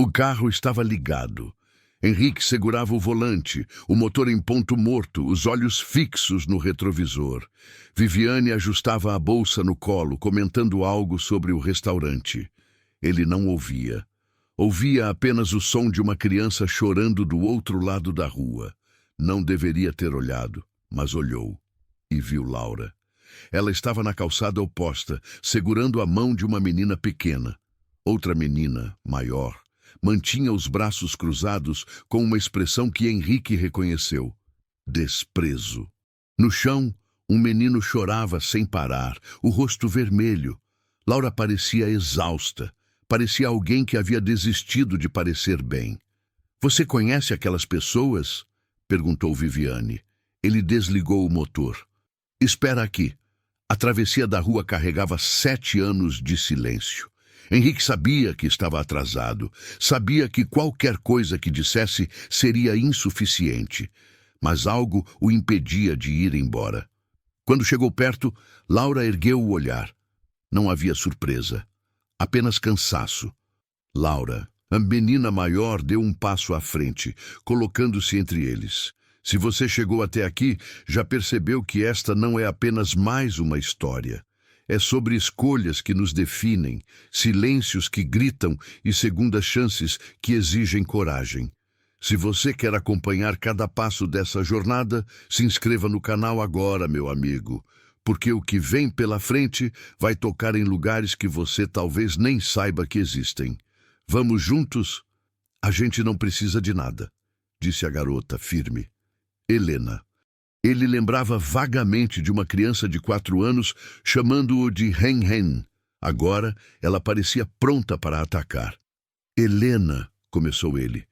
O carro estava ligado. Henrique segurava o volante, o motor em ponto morto, os olhos fixos no retrovisor. Viviane ajustava a bolsa no colo, comentando algo sobre o restaurante. Ele não ouvia. Ouvia apenas o som de uma criança chorando do outro lado da rua. Não deveria ter olhado, mas olhou e viu Laura. Ela estava na calçada oposta, segurando a mão de uma menina pequena. Outra menina, maior, mantinha os braços cruzados com uma expressão que Henrique reconheceu: desprezo. No chão, um menino chorava sem parar, o rosto vermelho. Laura parecia exausta. Parecia alguém que havia desistido de parecer bem. "Você conhece aquelas pessoas?" perguntou Viviane. Ele desligou o motor. "Espera aqui." A travessia da rua carregava 7 anos de silêncio. Henrique sabia que estava atrasado. Sabia que qualquer coisa que dissesse seria insuficiente. Mas algo o impedia de ir embora. Quando chegou perto, Laura ergueu o olhar. Não havia surpresa. Apenas cansaço. Laura, a menina maior, deu um passo à frente, colocando-se entre eles. "Se você chegou até aqui, já percebeu que esta não é apenas mais uma história. É sobre escolhas que nos definem, silêncios que gritam e segundas chances que exigem coragem. Se você quer acompanhar cada passo dessa jornada, se inscreva no canal agora, meu amigo. Porque o que vem pela frente vai tocar em lugares que você talvez nem saiba que existem. Vamos juntos?" "A gente não precisa de nada", disse a garota, firme. Helena. Ele lembrava vagamente de uma criança de 4 anos chamando-o de Hen-Hen. Agora, ela parecia pronta para atacar. "Helena", começou ele.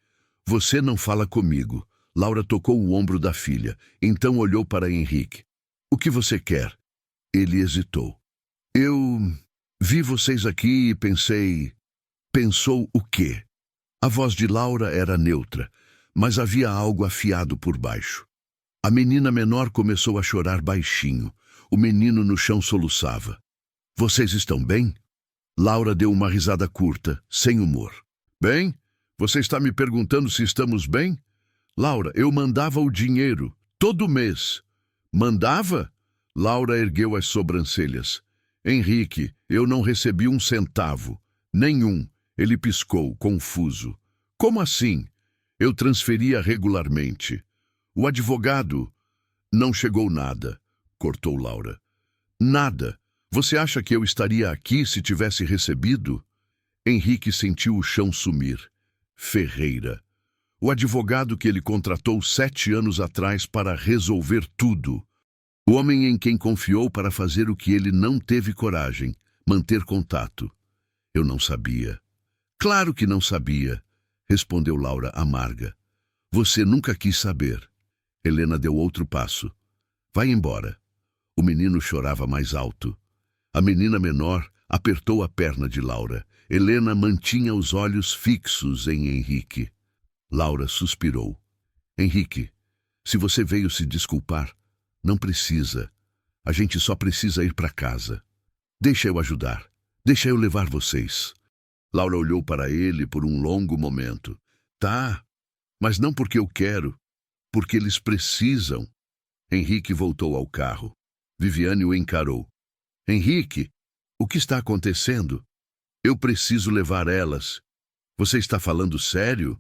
"Você não fala comigo." Laura tocou o ombro da filha, então olhou para Henrique. "O que você quer?" Ele hesitou. "Eu vi vocês aqui e pensei..." Pensou o quê? A voz de Laura era neutra, mas havia algo afiado por baixo. A menina menor começou a chorar baixinho. O menino no chão soluçava. "Vocês estão bem?" Laura deu uma risada curta, sem humor. "Bem? Você está me perguntando se estamos bem?" "Laura, eu mandava o dinheiro, todo mês." "Mandava?" Laura ergueu as sobrancelhas. "Henrique, eu não recebi 1 centavo. Nenhum." Ele piscou, confuso. "Como assim?" "Eu transferia regularmente." "O advogado..." "Não chegou nada", cortou Laura. "Nada? Você acha que eu estaria aqui se tivesse recebido?" Henrique sentiu o chão sumir. Ferreira. O advogado que ele contratou 7 anos atrás para resolver tudo. O homem em quem confiou para fazer o que ele não teve coragem, manter contato. "Eu não sabia." "Claro que não sabia", respondeu Laura amarga. "Você nunca quis saber." Helena deu outro passo. "Vai embora." O menino chorava mais alto. A menina menor apertou a perna de Laura. Helena mantinha os olhos fixos em Henrique. Laura suspirou. "Henrique, se você veio se desculpar, não precisa. A gente só precisa ir para casa. Deixa eu ajudar. Deixa eu levar vocês." Laura olhou para ele por um longo momento. "Tá, mas não porque eu quero, porque eles precisam." Henrique voltou ao carro. Viviane o encarou. "Henrique, o que está acontecendo?" "Eu preciso levar elas." "Você está falando sério?"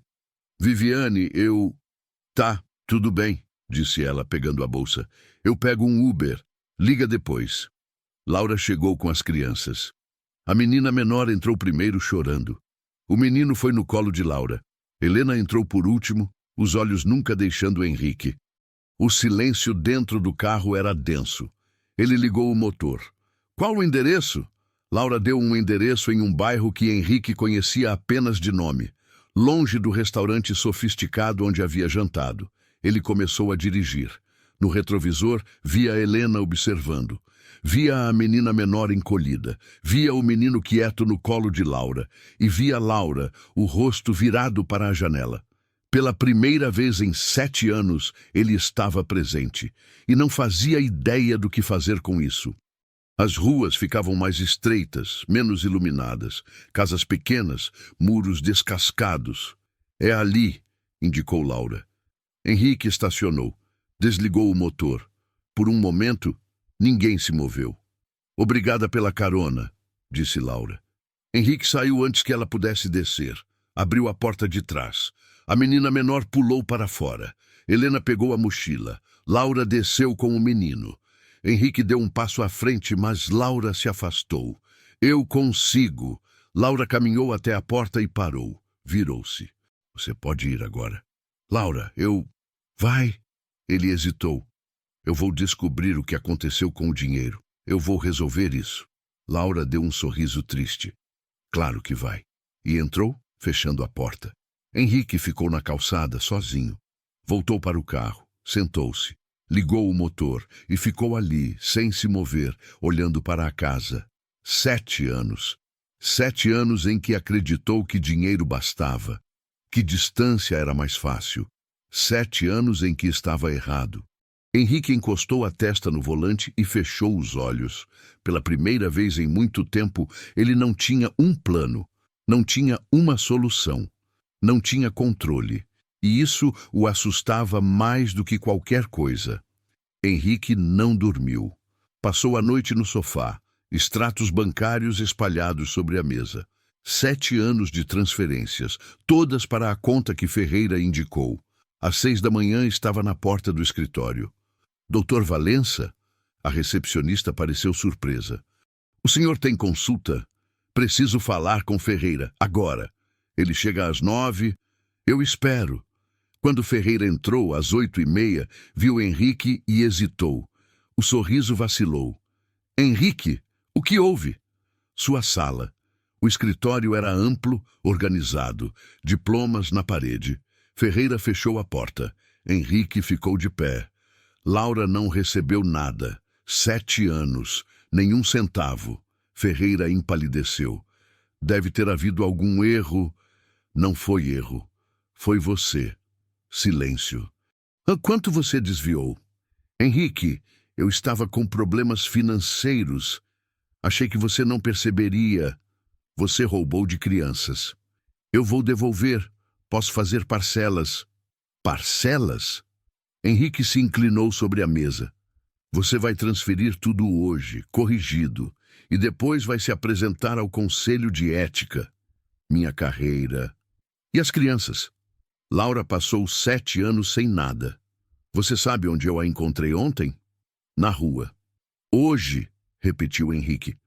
"Viviane, eu..." "Tá, tudo bem", disse ela, pegando a bolsa. "Eu pego um Uber. Liga depois." Laura chegou com as crianças. A menina menor entrou primeiro chorando. O menino foi no colo de Laura. Helena entrou por último, os olhos nunca deixando Henrique. O silêncio dentro do carro era denso. Ele ligou o motor. "Qual o endereço?" Laura deu um endereço em um bairro que Henrique conhecia apenas de nome, longe do restaurante sofisticado onde havia jantado. Ele começou a dirigir. No retrovisor, via Helena observando. Via a menina menor encolhida, via o menino quieto no colo de Laura, e via Laura, o rosto virado para a janela. Pela primeira vez em 7 anos, ele estava presente, e não fazia ideia do que fazer com isso. As ruas ficavam mais estreitas, menos iluminadas, casas pequenas, muros descascados. É ali, indicou Laura. Henrique estacionou, desligou o motor. Por um momento, ninguém se moveu. Obrigada pela carona, disse Laura. Henrique saiu antes que ela pudesse descer. Abriu a porta de trás. A menina menor pulou para fora. Helena pegou a mochila. Laura desceu com o menino. Henrique deu um passo à frente, mas Laura se afastou. Eu consigo. Laura caminhou até a porta e parou. Virou-se. Você pode ir agora. Laura, Vai. Ele hesitou. Eu vou descobrir o que aconteceu com o dinheiro. Eu vou resolver isso. Laura deu um sorriso triste. Claro que vai. E entrou, fechando a porta. Henrique ficou na calçada, sozinho. Voltou para o carro, sentou-se, ligou o motor e ficou ali, sem se mover, olhando para a casa. 7 anos. 7 anos em que acreditou que dinheiro bastava, que distância era mais fácil. 7 anos em que estava errado. Henrique encostou a testa no volante e fechou os olhos. Pela primeira vez em muito tempo, ele não tinha um plano, não tinha uma solução, não tinha controle. E isso o assustava mais do que qualquer coisa. Henrique não dormiu. Passou a noite no sofá, extratos bancários espalhados sobre a mesa. 7 anos de transferências, todas para a conta que Ferreira indicou. Às 6 da manhã estava na porta do escritório. Doutor Valença? A recepcionista pareceu surpresa. O senhor tem consulta? Preciso falar com Ferreira, agora. Ele chega às 9. Eu espero. Quando Ferreira entrou, às 8h30, viu Henrique e hesitou. O sorriso vacilou. Henrique, o que houve? Sua sala. O escritório era amplo, organizado, diplomas na parede. Ferreira fechou a porta. Henrique ficou de pé. Laura não recebeu nada. 7 anos. Nenhum centavo. Ferreira empalideceu. Deve ter havido algum erro. Não foi erro. Foi você. Silêncio. Quanto você desviou? Henrique, eu estava com problemas financeiros. Achei que você não perceberia. Você roubou de crianças. Eu vou devolver. Posso fazer parcelas. Parcelas? Henrique se inclinou sobre a mesa. Você vai transferir tudo hoje, corrigido, e depois vai se apresentar ao Conselho de Ética. Minha carreira. E as crianças? Laura passou 7 anos sem nada. Você sabe onde eu a encontrei ontem? Na rua. Hoje, repetiu Henrique.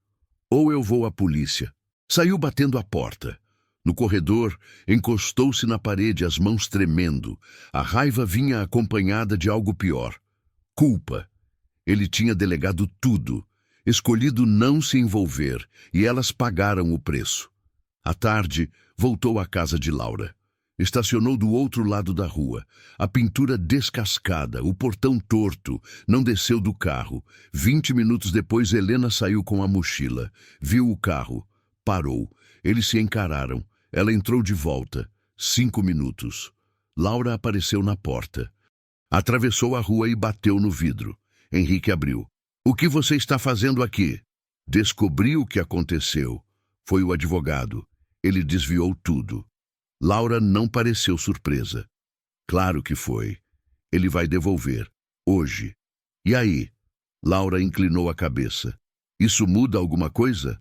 Ou eu vou à polícia. Saiu batendo a porta. No corredor, encostou-se na parede, as mãos tremendo. A raiva vinha acompanhada de algo pior. Culpa. Ele tinha delegado tudo, escolhido não se envolver, e elas pagaram o preço. À tarde, voltou à casa de Laura. Estacionou do outro lado da rua. A pintura descascada, o portão torto, não desceu do carro. 20 minutos depois, Helena saiu com a mochila. Viu o carro. Parou. Eles se encararam. Ela entrou de volta. 5 minutos. Laura apareceu na porta. Atravessou a rua e bateu no vidro. Henrique abriu. O que você está fazendo aqui? Descobri o que aconteceu. Foi o advogado. Ele desviou tudo. Laura não pareceu surpresa. Claro que foi. Ele vai devolver. Hoje. E aí? Laura inclinou a cabeça. Isso muda alguma coisa?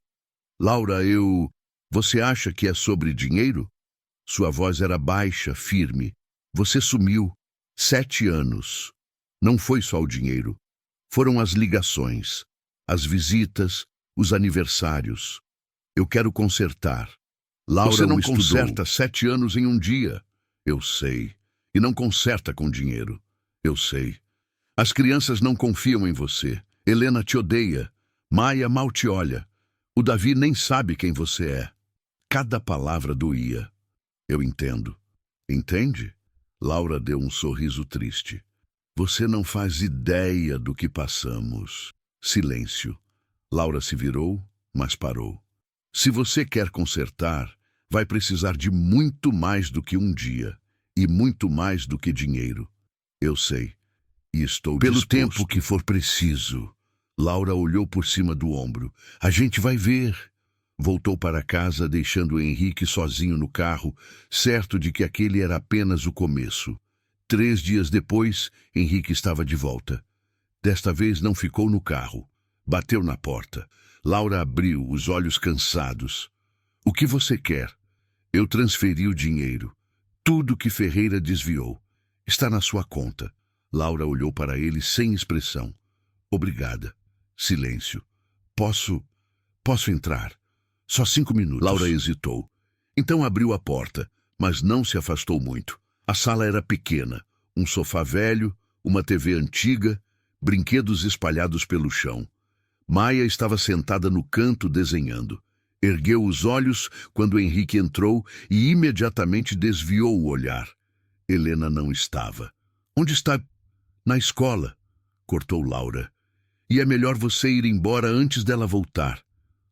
Laura, Você acha que é sobre dinheiro? Sua voz era baixa, firme. Você sumiu. 7 anos. Não foi só o dinheiro. Foram as ligações, as visitas, os aniversários. Eu quero consertar. Laura Você não conserta 7 anos em um dia. Eu sei. E não conserta com dinheiro. Eu sei. As crianças não confiam em você. Helena te odeia. Maia mal te olha. O Davi nem sabe quem você é. Cada palavra doía. Eu entendo. Entende? Laura deu um sorriso triste. Você não faz ideia do que passamos. Silêncio. Laura se virou, mas parou. Se você quer consertar, vai precisar de muito mais do que um dia. E muito mais do que dinheiro. Eu sei. E estou Pelo disposto. tempo que for preciso. Laura olhou por cima do ombro. A gente vai ver. Voltou para casa, deixando Henrique sozinho no carro, certo de que aquele era apenas o começo. 3 dias depois, Henrique estava de volta. Desta vez não ficou no carro. Bateu na porta. Laura abriu, os olhos cansados. O que você quer? Eu transferi o dinheiro. Tudo que Ferreira desviou. Está na sua conta. Laura olhou para ele sem expressão. Obrigada. Silêncio. Posso entrar? Só 5 minutos. Laura hesitou. Então abriu a porta, mas não se afastou muito. A sala era pequena. Um sofá velho, uma TV antiga, brinquedos espalhados pelo chão. Maia estava sentada no canto desenhando. Ergueu os olhos quando Henrique entrou e imediatamente desviou o olhar. Helena não estava. Onde está? Na escola, cortou Laura. E é melhor você ir embora antes dela voltar.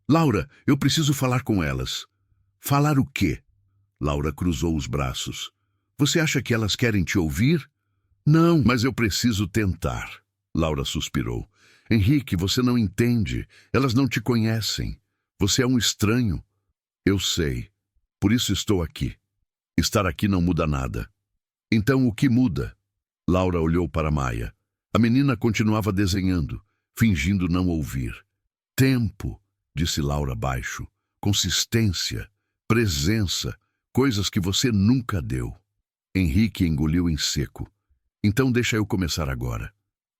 Laura, eu preciso falar com elas. Falar o quê? Laura cruzou os braços. Você acha que elas querem te ouvir? Não, mas eu preciso tentar. Laura suspirou. Henrique, você não entende. Elas não te conhecem. Você é um estranho. Eu sei. Por isso estou aqui. Estar aqui não muda nada. Então o que muda? Laura olhou para Maia. A menina continuava desenhando, fingindo não ouvir. Tempo, disse Laura baixo. Consistência, presença, coisas que você nunca deu. Henrique engoliu em seco. Então deixa eu começar agora.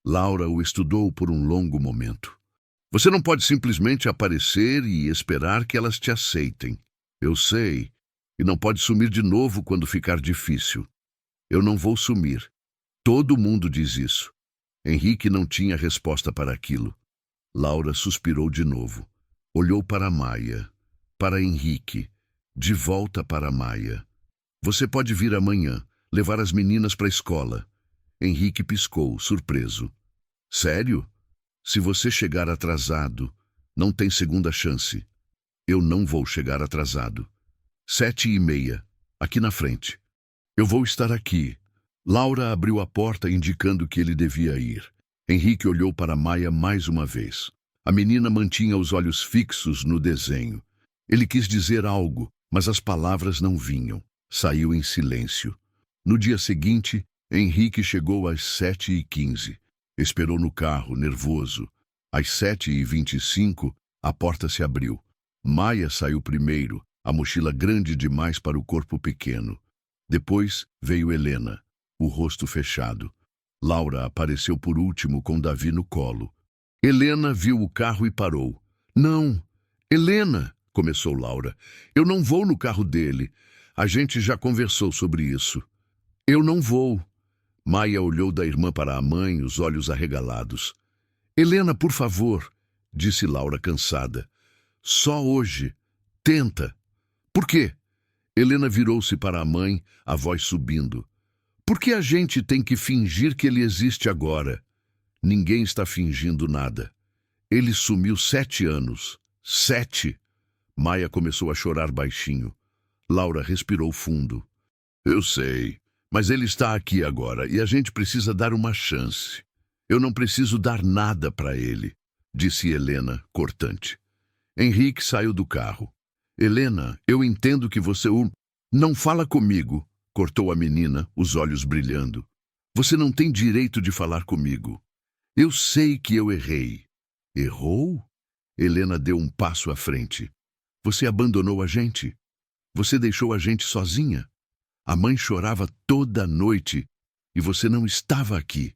Laura o estudou por um longo momento. Você não pode simplesmente aparecer e esperar que elas te aceitem. Eu sei. E não pode sumir de novo quando ficar difícil. Eu não vou sumir. Todo mundo diz isso. Henrique não tinha resposta para aquilo. Laura suspirou de novo. Olhou para Maia, para Henrique, de volta para Maia. Você pode vir amanhã, levar as meninas para a escola. Henrique piscou, surpreso. Sério? Se você chegar atrasado, não tem segunda chance. Eu não vou chegar atrasado. 7h30, aqui na frente. Eu vou estar aqui. Laura abriu a porta indicando que ele devia ir. Henrique olhou para Maia mais uma vez. A menina mantinha os olhos fixos no desenho. Ele quis dizer algo, mas as palavras não vinham. Saiu em silêncio. No dia seguinte, Henrique chegou às 7h15. Esperou no carro, nervoso. Às 7h25, a porta se abriu. Maia saiu primeiro, a mochila grande demais para o corpo pequeno. Depois veio Helena, o rosto fechado. Laura apareceu por último com Davi no colo. Helena viu o carro e parou. Não, Helena, começou Laura. Eu não vou no carro dele. A gente já conversou sobre isso. Eu não vou. Maia olhou da irmã para a mãe, os olhos arregalados. Helena, por favor, disse Laura cansada. Só hoje. Tenta. Por quê? Helena virou-se para a mãe, a voz subindo. Por que a gente tem que fingir que ele existe agora? Ninguém está fingindo nada. Ele sumiu 7 anos. 7. Maia começou a chorar baixinho. Laura respirou fundo. Eu sei. Mas ele está aqui agora e a gente precisa dar uma chance. Eu não preciso dar nada para ele, disse Helena, cortante. Henrique saiu do carro. Helena, eu entendo que você Não fala comigo, cortou a menina, os olhos brilhando. Você não tem direito de falar comigo. Eu sei que eu errei. Errou? Helena deu um passo à frente. Você abandonou a gente? Você deixou a gente sozinha? A mãe chorava toda a noite e você não estava aqui.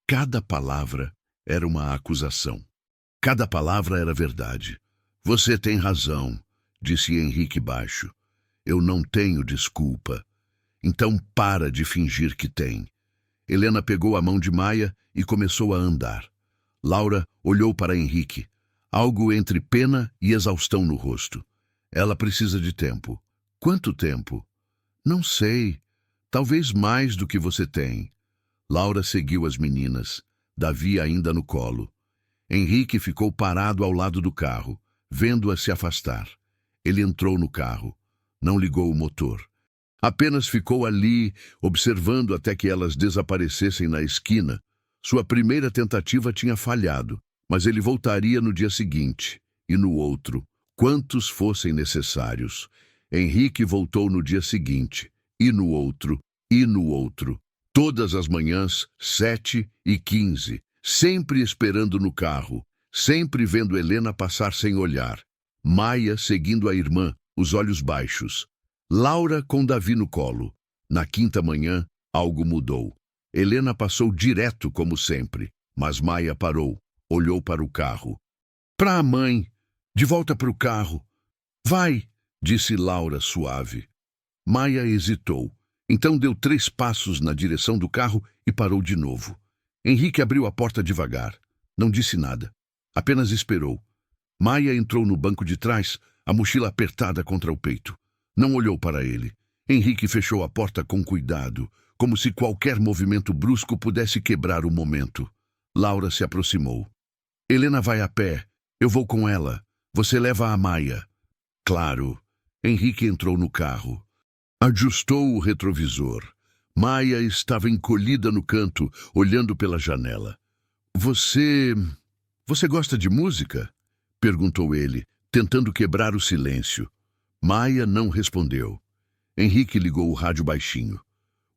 Cada palavra era uma acusação. Cada palavra era verdade. Você tem razão, disse Henrique baixo. Eu não tenho desculpa. Então para de fingir que tem. Helena pegou a mão de Maia e começou a andar. Laura olhou para Henrique, algo entre pena e exaustão no rosto. Ela precisa de tempo. Quanto tempo? Não sei. Talvez mais do que você tem. Laura seguiu as meninas, Davi ainda no colo. Henrique ficou parado ao lado do carro, vendo-a se afastar. Ele entrou no carro. Não ligou o motor. Apenas ficou ali, observando até que elas desaparecessem na esquina. Sua primeira tentativa tinha falhado. mas ele voltaria no dia seguinte, e no outro, quantos fossem necessários. Henrique voltou no dia seguinte, e no outro, e no outro. Todas as manhãs, 7h15, sempre esperando no carro, sempre vendo Helena passar sem olhar. Maia seguindo a irmã, os olhos baixos. Laura com Davi no colo. Na quinta manhã, algo mudou. Helena passou direto como sempre, mas Maia parou, olhou para o carro. Pra a mãe, de volta para o carro. Vai, disse Laura suave. Maia hesitou. Então deu 3 passos na direção do carro e parou de novo. Henrique abriu a porta devagar. Não disse nada. Apenas esperou. Maia entrou no banco de trás, a mochila apertada contra o peito. Não olhou para ele. Henrique fechou a porta com cuidado, como se qualquer movimento brusco pudesse quebrar o momento. Laura se aproximou. Helena vai a pé. Eu vou com ela. Você leva a Maia. Claro. Henrique entrou no carro. Ajustou o retrovisor. Maia estava encolhida no canto, olhando pela janela. Você gosta de música? Perguntou ele, tentando quebrar o silêncio. Maia não respondeu. Henrique ligou o rádio baixinho.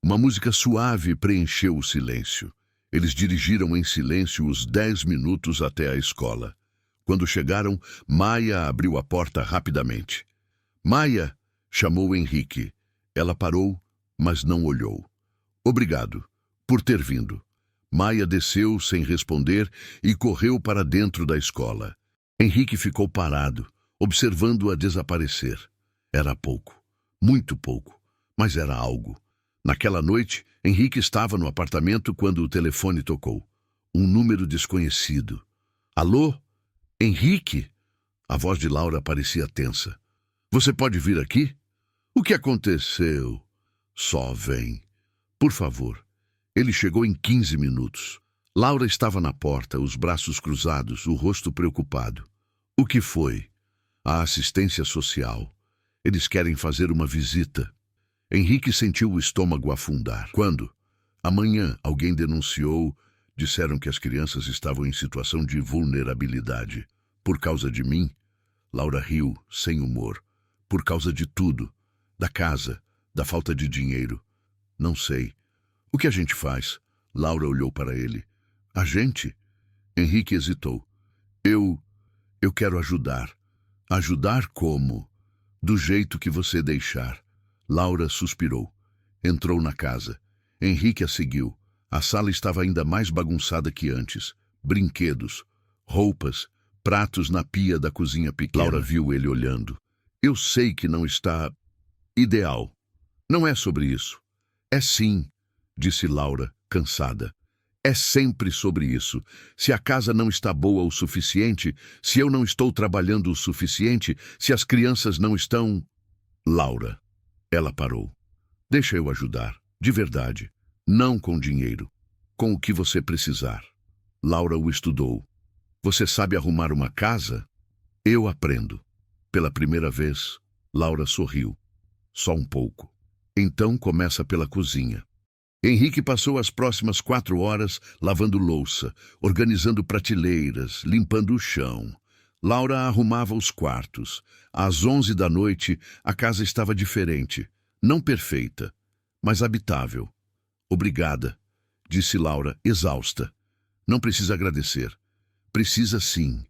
Uma música suave preencheu o silêncio. Eles dirigiram em silêncio os 10 minutos até a escola. Quando chegaram, Maia abriu a porta rapidamente. Maia, chamou Henrique. Ela parou, mas não olhou. Obrigado, por ter vindo. Maia desceu sem responder e correu para dentro da escola. Henrique ficou parado, observando-a desaparecer. Era pouco, muito pouco, mas era algo. Naquela noite, Henrique estava no apartamento quando o telefone tocou. Um número desconhecido. Alô? Henrique? A voz de Laura parecia tensa. Você pode vir aqui? O que aconteceu? Só vem. Por favor. Ele chegou em 15 minutos. Laura estava na porta, os braços cruzados, o rosto preocupado. O que foi? A assistência social. Eles querem fazer uma visita. Henrique sentiu o estômago afundar. Quando? Amanhã, alguém denunciou. Disseram que as crianças estavam em situação de vulnerabilidade. Por causa de mim? Laura riu, sem humor. Por causa de tudo. Da casa, da falta de dinheiro. Não sei. O que a gente faz? Laura olhou para ele. A gente? Henrique hesitou. Eu quero ajudar. Ajudar como? Do jeito que você deixar. Laura suspirou. Entrou na casa. Henrique a seguiu. A sala estava ainda mais bagunçada que antes. Brinquedos, roupas, pratos na pia da cozinha pequena. Laura viu ele olhando. Eu sei que não está ideal. Não é sobre isso. É sim, disse Laura, cansada. É sempre sobre isso. Se a casa não está boa o suficiente, se eu não estou trabalhando o suficiente, se as crianças não estão... Laura. Ela parou. Deixa eu ajudar, de verdade. Não com dinheiro. Com o que você precisar. Laura o estudou. Você sabe arrumar uma casa? Eu aprendo. Pela primeira vez, Laura sorriu. Só um pouco. Então começa pela cozinha. Henrique passou as próximas 4 horas lavando louça, organizando prateleiras, limpando o chão. Laura arrumava os quartos. Às 11 da noite, a casa estava diferente. Não perfeita, mas habitável. Obrigada, disse Laura, exausta. Não precisa agradecer. Precisa sim.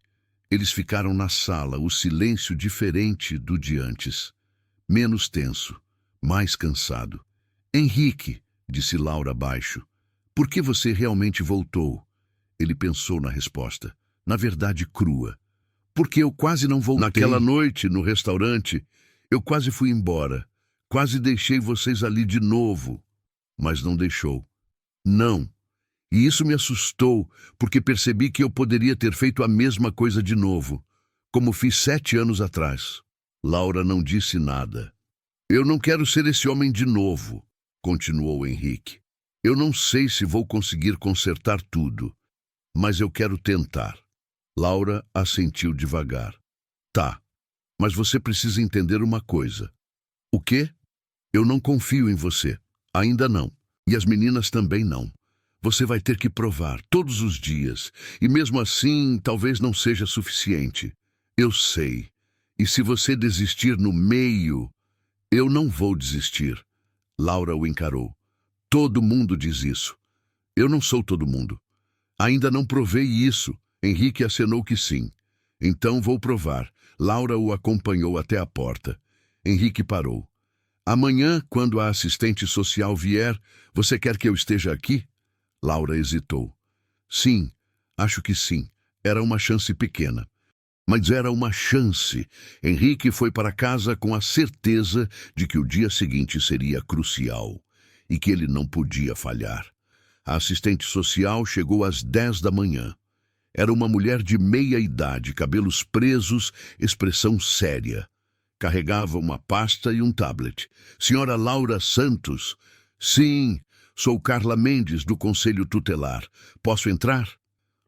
Eles ficaram na sala, o silêncio diferente do de antes. Menos tenso, mais cansado. Henrique, disse Laura baixo, por que você realmente voltou? Ele pensou na resposta, na verdade crua. Porque eu quase não voltei. Naquela noite, no restaurante, eu quase fui embora. Quase deixei vocês ali de novo. Mas não deixou. Não. E isso me assustou, porque percebi que eu poderia ter feito a mesma coisa de novo, como fiz 7 anos atrás. Laura não disse nada. Eu não quero ser esse homem de novo, continuou Henrique. Eu não sei se vou conseguir consertar tudo, mas eu quero tentar. Laura assentiu devagar. Tá, mas você precisa entender uma coisa. O quê? Eu não confio em você. Ainda não. E as meninas também não. Você vai ter que provar todos os dias, e mesmo assim talvez não seja suficiente. Eu sei. E se você desistir no meio, eu não vou desistir. Laura o encarou. Todo mundo diz isso. Eu não sou todo mundo. Ainda não provei isso. Henrique acenou que sim. Então vou provar. Laura o acompanhou até a porta. Henrique parou. Amanhã, quando a assistente social vier, você quer que eu esteja aqui? Laura hesitou. Sim, acho que sim. Era uma chance pequena. Mas era uma chance. Henrique foi para casa com a certeza de que o dia seguinte seria crucial e que ele não podia falhar. A assistente social chegou às 10 da manhã. Era uma mulher de meia idade, cabelos presos, expressão séria. Carregava uma pasta e um tablet. Senhora Laura Santos? Sim, sou Carla Mendes, do Conselho Tutelar. Posso entrar?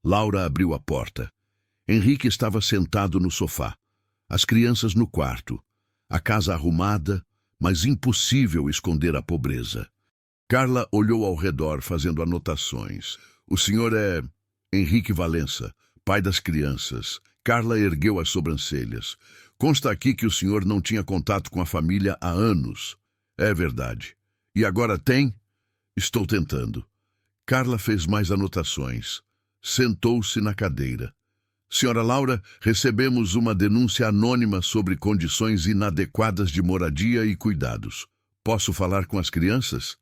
Laura abriu a porta. Henrique estava sentado no sofá. As crianças no quarto. A casa arrumada, mas impossível esconder a pobreza. Carla olhou ao redor, fazendo anotações. O senhor é Henrique Valença, pai das crianças. Carla ergueu as sobrancelhas. Consta aqui que o senhor não tinha contato com a família há anos. É verdade. E agora tem? Estou tentando. Carla fez mais anotações. Sentou-se na cadeira. Senhora Laura, recebemos uma denúncia anônima sobre condições inadequadas de moradia e cuidados. Posso falar com as crianças?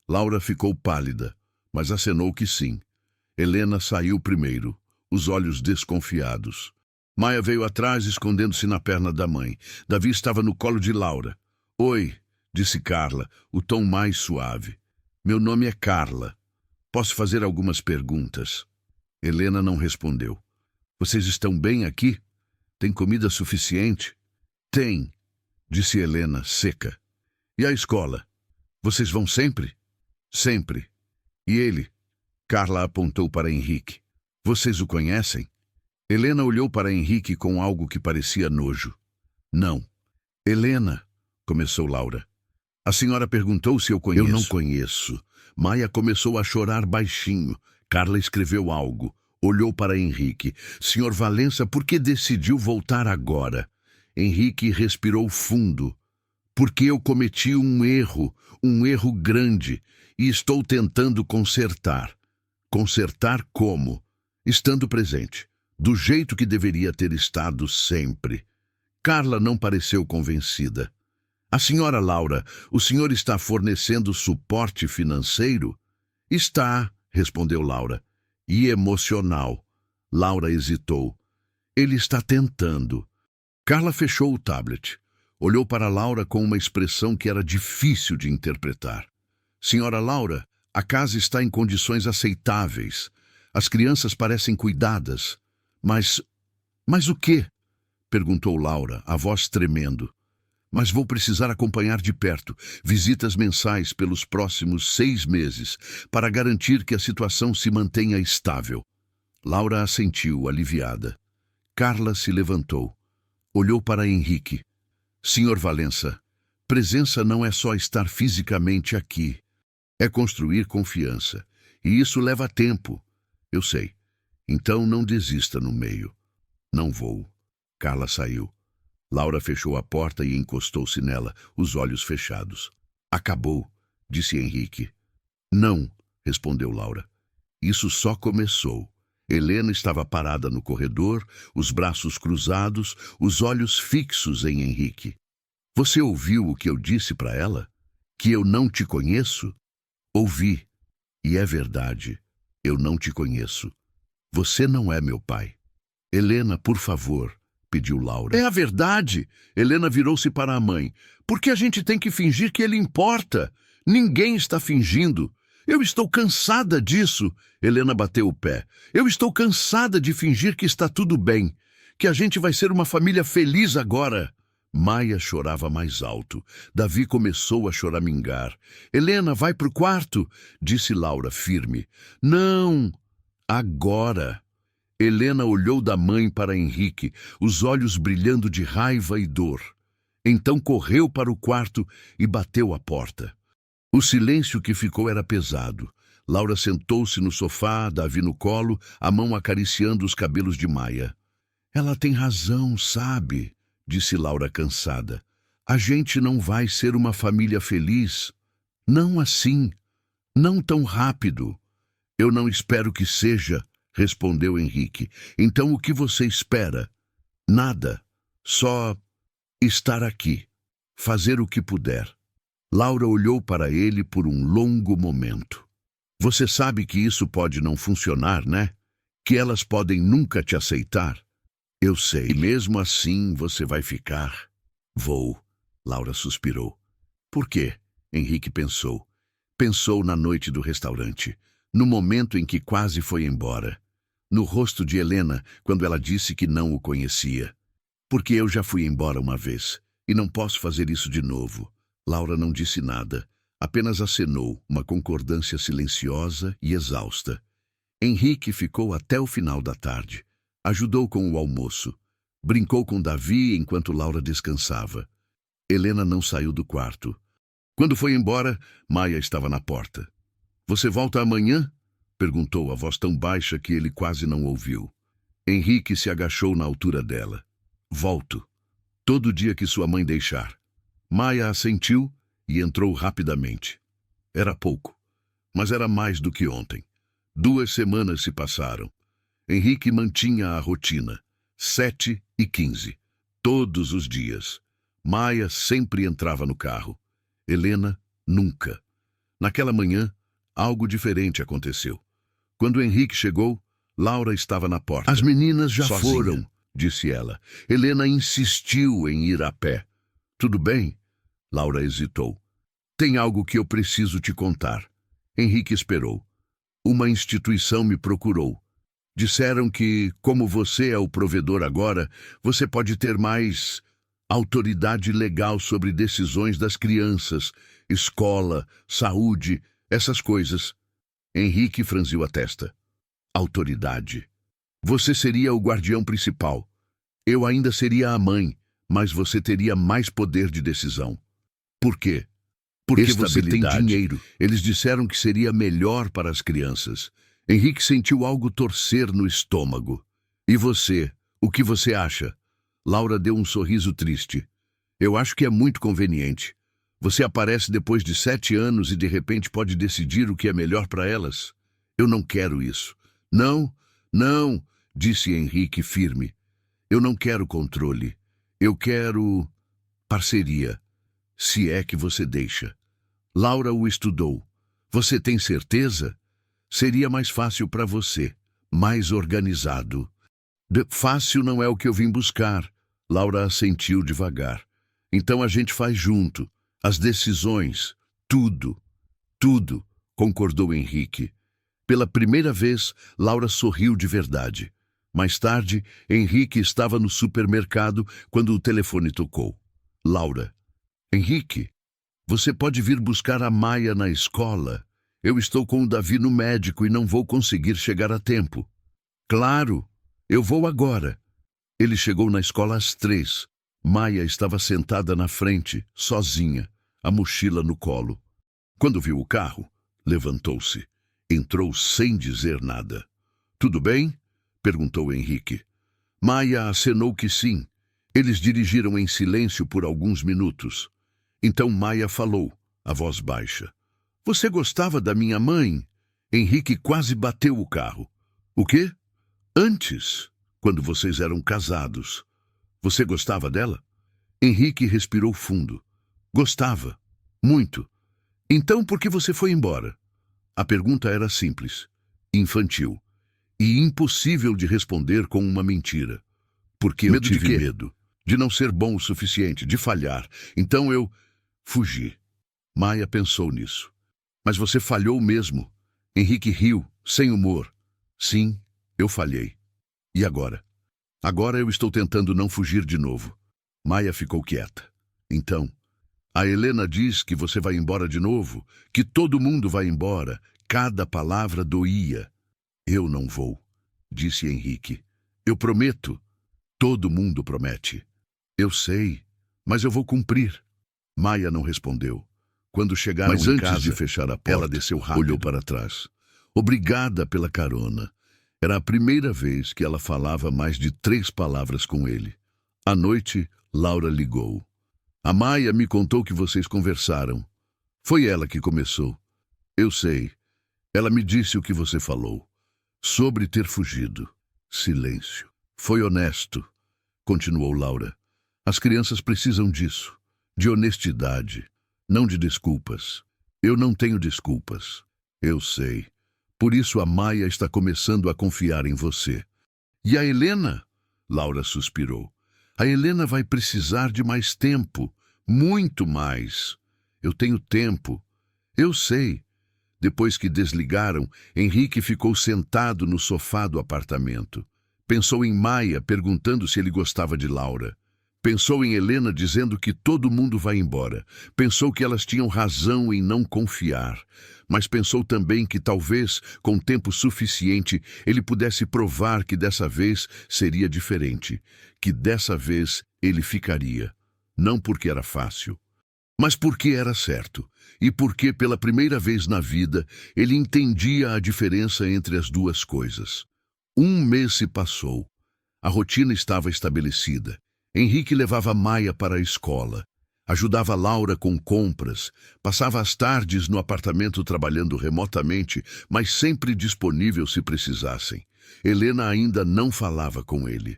Laura ficou pálida, mas acenou que sim. Helena saiu primeiro, os olhos desconfiados. Maia veio atrás, escondendo-se na perna da mãe. Davi estava no colo de Laura. Oi, disse Carla, o tom mais suave. Meu nome é Carla. Posso fazer algumas perguntas? Helena não respondeu. Vocês estão bem aqui? Tem comida suficiente? Tem, disse Helena, seca. E a escola? Vocês vão sempre? Sempre. E ele? Carla apontou para Henrique. Vocês o conhecem? Helena olhou para Henrique com algo que parecia nojo. Não. Helena, começou Laura. A senhora perguntou se eu conheço. Eu não conheço. Maia começou a chorar baixinho. Carla escreveu algo. Olhou para Henrique. Senhor Valença, por que decidiu voltar agora? Henrique respirou fundo. Porque eu cometi um erro grande, e estou tentando consertar. Consertar como? Estando presente, do jeito que deveria ter estado sempre. Carla não pareceu convencida. A senhora Laura, o senhor está fornecendo suporte financeiro? Está, respondeu Laura. E emocional. Laura hesitou. Ele está tentando. Carla fechou o tablet. Olhou para Laura com uma expressão que era difícil de interpretar. Senhora Laura, a casa está em condições aceitáveis. As crianças parecem cuidadas. Mas o quê? Perguntou Laura, a voz tremendo. Mas vou precisar acompanhar de perto visitas mensais pelos próximos 6 meses para garantir que a situação se mantenha estável. Laura assentiu, aliviada. Carla se levantou. Olhou para Henrique. Senhor Valença, presença não é só estar fisicamente aqui. É construir confiança. E isso leva tempo. Eu sei. Então não desista no meio. Não vou. Carla saiu. Laura fechou a porta e encostou-se nela, os olhos fechados. Acabou, disse Henrique. Não, respondeu Laura. Isso só começou. Helena estava parada no corredor, os braços cruzados, os olhos fixos em Henrique. Você ouviu o que eu disse para ela? Que eu não te conheço? Ouvi. E é verdade. Eu não te conheço. Você não é meu pai. Helena, por favor, pediu Laura. É a verdade. Helena virou-se para a mãe. Por que a gente tem que fingir que ele importa? Ninguém está fingindo. Eu estou cansada disso. Helena bateu o pé. Eu estou cansada de fingir que está tudo bem. Que a gente vai ser uma família feliz agora. Maia chorava mais alto. Davi começou a choramingar. Helena, vai pro quarto, disse Laura, firme. Não, agora. Helena olhou da mãe para Henrique, os olhos brilhando de raiva e dor. Então correu para o quarto e bateu a porta. O silêncio que ficou era pesado. Laura sentou-se no sofá, Davi no colo, a mão acariciando os cabelos de Maia. Ela tem razão, sabe? Disse Laura cansada. A gente não vai ser uma família feliz. Não assim. Não tão rápido. Eu não espero que seja, respondeu Henrique. Então o que você espera? Nada. Só estar aqui. Fazer o que puder. Laura olhou para ele por um longo momento. Você sabe que isso pode não funcionar, né? Que elas podem nunca te aceitar. Eu sei. E mesmo assim você vai ficar. Vou. Laura suspirou. Por quê? Henrique pensou. Pensou na noite do restaurante. No momento em que quase foi embora. No rosto de Helena, quando ela disse que não o conhecia. Porque eu já fui embora uma vez. E não posso fazer isso de novo. Laura não disse nada. Apenas acenou, uma concordância silenciosa e exausta. Henrique ficou até o final da tarde. Ajudou com o almoço. Brincou com Davi enquanto Laura descansava. Helena não saiu do quarto. Quando foi embora, Maia estava na porta. Você volta amanhã? Perguntou a voz tão baixa que ele quase não ouviu. Henrique se agachou na altura dela. Volto. Todo dia que sua mãe deixar. Maia assentiu e entrou rapidamente. Era pouco, mas era mais do que ontem. 2 semanas se passaram. Henrique mantinha a rotina. 7h15. Todos os dias. Maia sempre entrava no carro. Helena, nunca. Naquela manhã, algo diferente aconteceu. Quando Henrique chegou, Laura estava na porta. As meninas já Sozinha. foram, disse ela. Helena insistiu em ir a pé. Tudo bem? Laura hesitou. Tem algo que eu preciso te contar. Henrique esperou. Uma instituição me procurou. Disseram que, como você é o provedor agora, você pode ter mais autoridade legal sobre decisões das crianças, escola, saúde, essas coisas. Henrique franziu a testa. Autoridade. Você seria o guardião principal. Eu ainda seria a mãe, mas você teria mais poder de decisão. Por quê? Porque você tem dinheiro. Eles disseram que seria melhor para as crianças. Henrique sentiu algo torcer no estômago. E você? O que você acha? Laura deu um sorriso triste. Eu acho que é muito conveniente. Você aparece depois de 7 anos e de repente pode decidir o que é melhor para elas. Eu não quero isso. Não, não, disse Henrique firme. Eu não quero controle. Eu quero parceria. Se é que você deixa. Laura o estudou. Você tem certeza? Seria mais fácil para você. Mais organizado. Fácil não é o que eu vim buscar. Laura assentiu devagar. Então a gente faz junto. As decisões. Tudo. Tudo, concordou Henrique. Pela primeira vez, Laura sorriu de verdade. Mais tarde, Henrique estava no supermercado quando o telefone tocou. Laura. Henrique, você pode vir buscar a Maia na escola? Eu estou com o Davi no médico e não vou conseguir chegar a tempo. Claro, eu vou agora. Ele chegou na escola às 3. Maia estava sentada na frente, sozinha, a mochila no colo. Quando viu o carro, levantou-se. Entrou sem dizer nada. Tudo bem? Perguntou Henrique. Maia acenou que sim. Eles dirigiram em silêncio por alguns minutos. Então Maia falou, a voz baixa. Você gostava da minha mãe? Henrique quase bateu o carro. O quê? Antes, quando vocês eram casados. Você gostava dela? Henrique respirou fundo. Gostava. Muito. Então por que você foi embora? A pergunta era simples, infantil e impossível de responder com uma mentira. Porque eu tive medo de não ser bom o suficiente, de falhar. Então eu fugi. Maia pensou nisso. Mas você falhou mesmo. Henrique riu, sem humor. Sim, eu falhei. E agora? Agora eu estou tentando não fugir de novo. Maia ficou quieta. Então, a Helena diz que você vai embora de novo, que todo mundo vai embora. Cada palavra doía. Eu não vou, disse Henrique. Eu prometo. Todo mundo promete. Eu sei, mas eu vou cumprir. Maia não respondeu. Quando chegaram em casa, de fechar a porta, ela desceu rápido, olhou para trás. Obrigada pela carona. Era a primeira vez que ela falava mais de 3 palavras com ele. À noite, Laura ligou. A Maia me contou que vocês conversaram. Foi ela que começou. Eu sei. Ela me disse o que você falou. Sobre ter fugido. Silêncio. Foi honesto, continuou Laura. As crianças precisam disso. De honestidade, não de desculpas. Eu não tenho desculpas. Eu sei. Por isso a Maia está começando a confiar em você. E a Helena? Laura suspirou. A Helena vai precisar de mais tempo. Muito mais. Eu tenho tempo. Eu sei. Depois que desligaram, Henrique ficou sentado no sofá do apartamento. Pensou em Maia perguntando se ele gostava de Laura. Pensou em Helena dizendo que todo mundo vai embora. Pensou que elas tinham razão em não confiar. Mas pensou também que talvez, com tempo suficiente, ele pudesse provar que dessa vez seria diferente. Que dessa vez ele ficaria. Não porque era fácil, mas porque era certo. E porque, pela primeira vez na vida, ele entendia a diferença entre as duas coisas. 1 mês se passou. A rotina estava estabelecida. Henrique levava Maia para a escola. Ajudava Laura com compras. Passava as tardes no apartamento trabalhando remotamente, mas sempre disponível se precisassem. Helena ainda não falava com ele.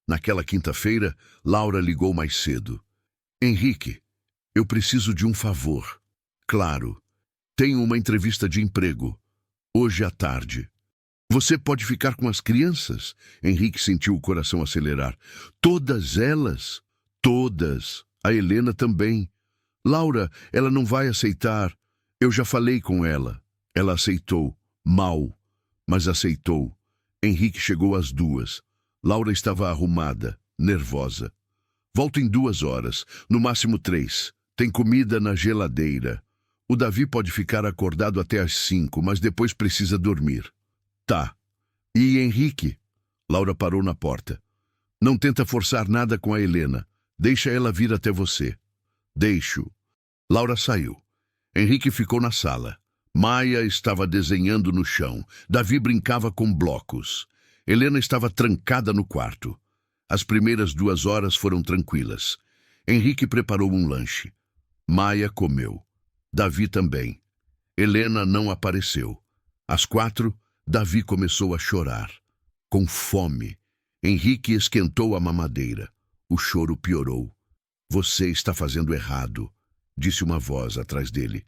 Naquela quinta-feira, Laura ligou mais cedo. Henrique, eu preciso de um favor. Claro. Tenho uma entrevista de emprego. Hoje à tarde. Você pode ficar com as crianças? Henrique sentiu o coração acelerar. Todas elas? Todas. A Helena também. Laura, ela não vai aceitar. Eu já falei com ela. Ela aceitou. Mal. Mas aceitou. Henrique chegou às 2. Laura estava arrumada, nervosa. Volto em 2 horas, no máximo 3. Tem comida na geladeira. O Davi pode ficar acordado até às 5, mas depois precisa dormir. Tá. E Henrique? Laura parou na porta. Não tenta forçar nada com a Helena. Deixa ela vir até você. Deixo. Laura saiu. Henrique ficou na sala. Maia estava desenhando no chão. Davi brincava com blocos. Helena estava trancada no quarto. As primeiras 2 horas foram tranquilas. Henrique preparou um lanche. Maia comeu. Davi também. Helena não apareceu. Às 4, Davi começou a chorar. Com fome. Henrique esquentou a mamadeira. O choro piorou. Você está fazendo errado, disse uma voz atrás dele.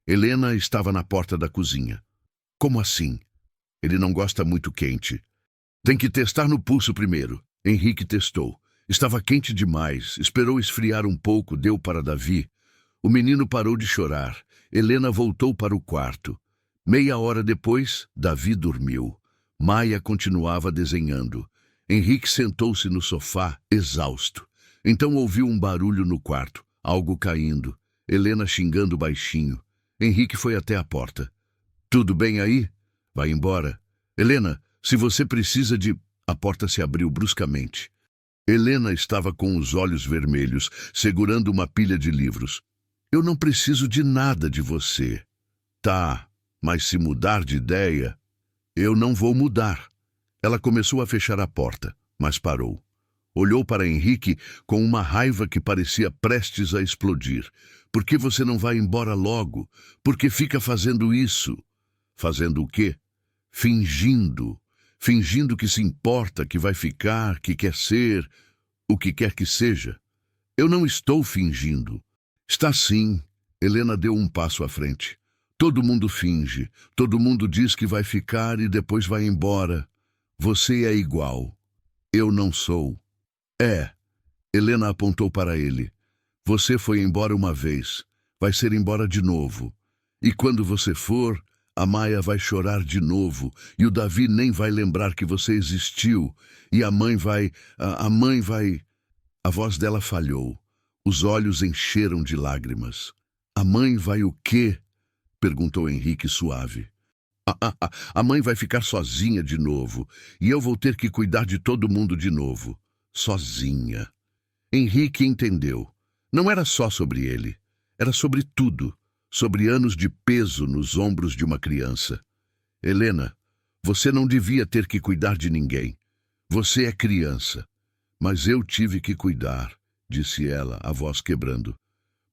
Helena estava na porta da cozinha. Como assim? Ele não gosta muito quente. Tem que testar no pulso primeiro. Henrique testou. Estava quente demais. Esperou esfriar um pouco, deu para Davi. O menino parou de chorar. Helena voltou para o quarto. Meia hora depois, Davi dormiu. Maia continuava desenhando. Henrique sentou-se no sofá, exausto. Então ouviu um barulho no quarto, algo caindo. Helena xingando baixinho. Henrique foi até a porta. Tudo bem aí? Vai embora. Helena, se você precisa de... A porta se abriu bruscamente. Helena estava com os olhos vermelhos, segurando uma pilha de livros. Eu não preciso de nada de você. Tá, mas se mudar de ideia... Eu não vou mudar. Ela começou a fechar a porta, mas parou. Olhou para Henrique com uma raiva que parecia prestes a explodir. Por que você não vai embora logo? Por que fica fazendo isso? Fazendo o quê? Fingindo. Fingindo que se importa, que vai ficar, que quer ser, o que quer que seja. Eu não estou fingindo. Está sim. Helena deu um passo à frente. Todo mundo finge. Todo mundo diz que vai ficar e depois vai embora. Você é igual. Eu não sou. É. Helena apontou para ele. Você foi embora uma vez. Vai ser embora de novo. E quando você for, a Maia vai chorar de novo. E o Davi nem vai lembrar que você existiu. E a mãe vai... A mãe vai... A voz dela falhou. Os olhos encheram de lágrimas. A mãe vai o quê? Perguntou Henrique suave. A mãe vai ficar sozinha de novo. E eu vou ter que cuidar de todo mundo de novo. Sozinha. Henrique entendeu. Não era só sobre ele. Era sobre tudo. Sobre anos de peso nos ombros de uma criança. Helena, você não devia ter que cuidar de ninguém. Você é criança. Mas eu tive que cuidar, disse ela, a voz quebrando.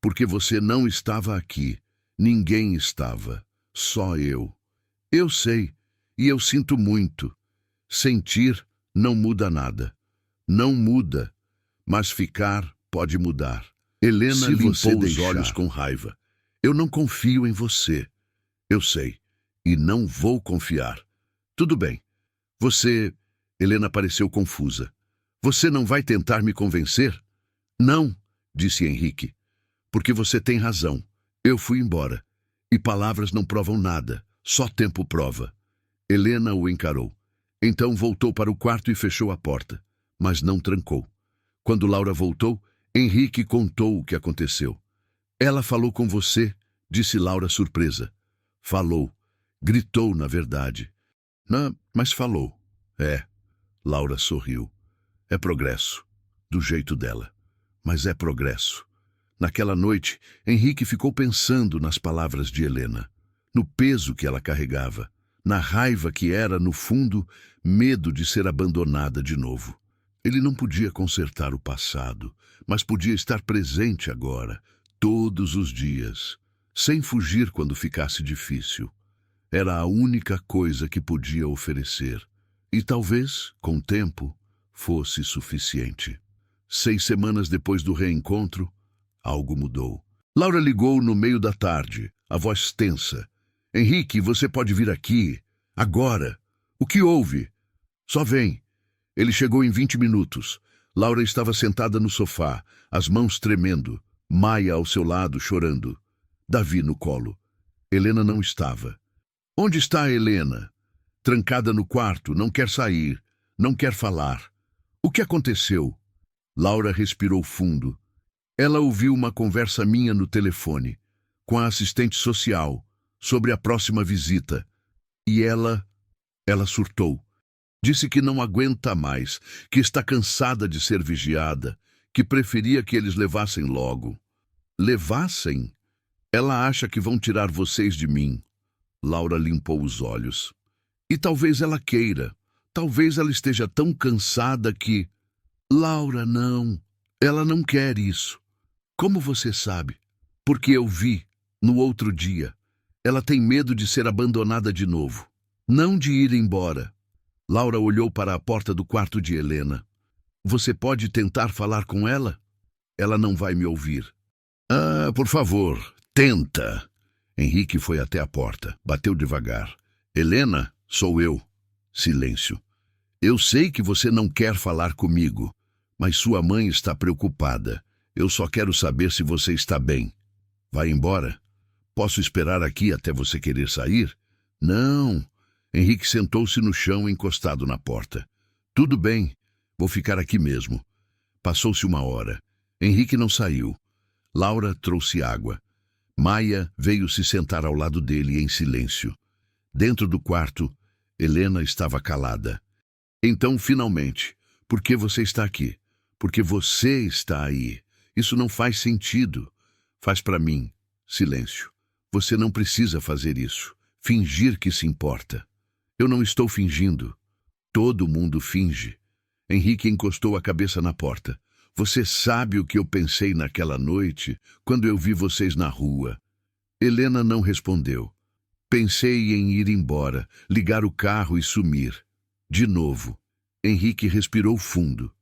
Porque você não estava aqui. Ninguém estava. Só eu. Eu sei, e eu sinto muito. Sentir não muda nada. Não muda, mas ficar pode mudar. Helena limpou os olhos com raiva. Eu não confio em você. Eu sei, e não vou confiar. Tudo bem. Você... Helena pareceu confusa. Você não vai tentar me convencer? Não, disse Henrique. Porque você tem razão. Eu fui embora. E palavras não provam nada. Só tempo prova. Helena o encarou. Então voltou para o quarto e fechou a porta. Mas não trancou. Quando Laura voltou, Henrique contou o que aconteceu. Ela falou com você, disse Laura surpresa. Falou. Gritou, na verdade. Não, mas falou. É. Laura sorriu. É progresso. Do jeito dela. Mas é progresso. Naquela noite, Henrique ficou pensando nas palavras de Helena. No peso que ela carregava. Na raiva que era, no fundo, medo de ser abandonada de novo. Ele não podia consertar o passado, mas podia estar presente agora, todos os dias, sem fugir quando ficasse difícil. Era a única coisa que podia oferecer. E talvez, com o tempo, fosse suficiente. 6 semanas depois do reencontro, algo mudou. Laura ligou no meio da tarde, a voz tensa. Henrique, você pode vir aqui, agora. O que houve? Só vem. Ele chegou em 20 minutos. Laura estava sentada no sofá, as mãos tremendo. Maia ao seu lado, chorando. Davi no colo. Helena não estava. Onde está a Helena? Trancada no quarto, não quer sair, não quer falar. O que aconteceu? Laura respirou fundo. Ela ouviu uma conversa minha no telefone, com a assistente social, sobre a próxima visita. E ela surtou. Disse que não aguenta mais, que está cansada de ser vigiada, que preferia que eles levassem logo. Levassem? Ela acha que vão tirar vocês de mim. Laura limpou os olhos. E talvez ela queira. Talvez ela esteja tão cansada que... Laura, não. Ela não quer isso. Como você sabe? Porque eu vi, no outro dia. Ela tem medo de ser abandonada de novo. Não de ir embora. Laura olhou para a porta do quarto de Helena. Você pode tentar falar com ela? Ela não vai me ouvir. Ah, por favor, tenta. Henrique foi até a porta, bateu devagar. Helena, sou eu. Silêncio. Eu sei que você não quer falar comigo, mas sua mãe está preocupada. Eu só quero saber se você está bem. Vai embora? Posso esperar aqui até você querer sair? Não. Henrique sentou-se no chão, encostado na porta. Tudo bem, vou ficar aqui mesmo. Passou-se 1 hora. Henrique não saiu. Laura trouxe água. Maia veio se sentar ao lado dele em silêncio. Dentro do quarto, Helena estava calada. Então, finalmente, por que você está aqui? Porque você está aí. Isso não faz sentido. Faz para mim. Silêncio. Você não precisa fazer isso. Fingir que se importa. Eu não estou fingindo. Todo mundo finge. Henrique encostou a cabeça na porta. Você sabe o que eu pensei naquela noite, quando eu vi vocês na rua? Helena não respondeu. Pensei em ir embora, ligar o carro e sumir. De novo. Henrique respirou fundo.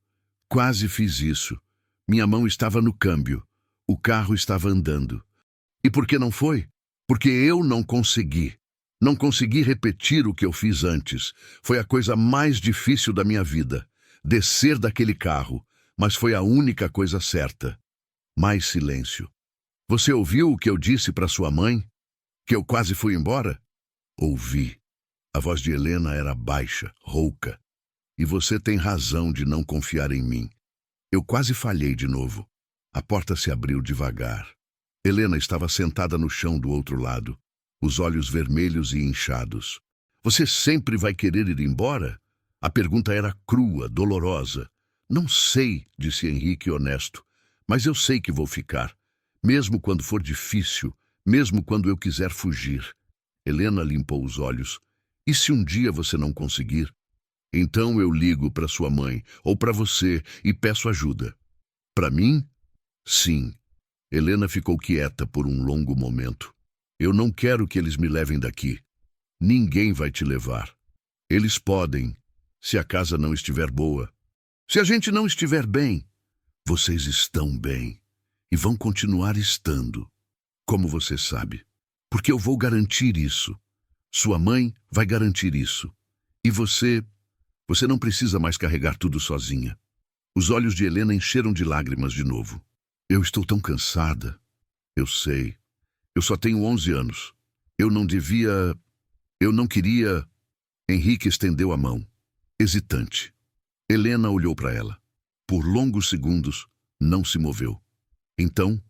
Quase fiz isso. Minha mão estava no câmbio. O carro estava andando. E por que não foi? Porque eu não consegui. Não consegui repetir o que eu fiz antes. Foi a coisa mais difícil da minha vida. Descer daquele carro. Mas foi a única coisa certa. Mais silêncio. Você ouviu o que eu disse para sua mãe? Que eu quase fui embora? Ouvi. A voz de Helena era baixa, rouca. E você tem razão de não confiar em mim. Eu quase falhei de novo. A porta se abriu devagar. Helena estava sentada no chão do outro lado, os olhos vermelhos e inchados. Você sempre vai querer ir embora? A pergunta era crua, dolorosa. Não sei, disse Henrique honesto, mas eu sei que vou ficar, mesmo quando for difícil, mesmo quando eu quiser fugir. Helena limpou os olhos. E se um dia você não conseguir? Então eu ligo para sua mãe ou para você e peço ajuda. Para mim? Sim. Helena ficou quieta por um longo momento. Eu não quero que eles me levem daqui. Ninguém vai te levar. Eles podem, se a casa não estiver boa. Se a gente não estiver bem, vocês estão bem e vão continuar estando. Como você sabe? Porque eu vou garantir isso. Sua mãe vai garantir isso. E você não precisa mais carregar tudo sozinha. Os olhos de Helena encheram de lágrimas de novo. Eu estou tão cansada. Eu sei. Eu só tenho 11 anos. Eu não queria... Henrique estendeu a mão, hesitante. Helena olhou para ela. Por longos segundos, não se moveu. Então,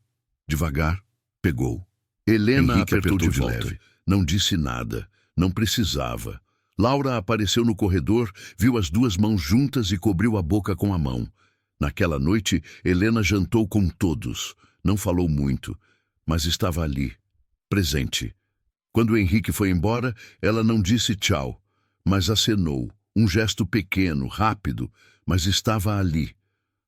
devagar, pegou. Helena Henrique apertou de apertou de volta. leve. Não disse nada. Não precisava. Laura apareceu no corredor, viu as duas mãos juntas e cobriu a boca com a mão. Naquela noite, Helena jantou com todos. Não falou muito, mas estava ali, presente. Quando Henrique foi embora, ela não disse tchau, mas acenou. Um gesto pequeno, rápido, mas estava ali.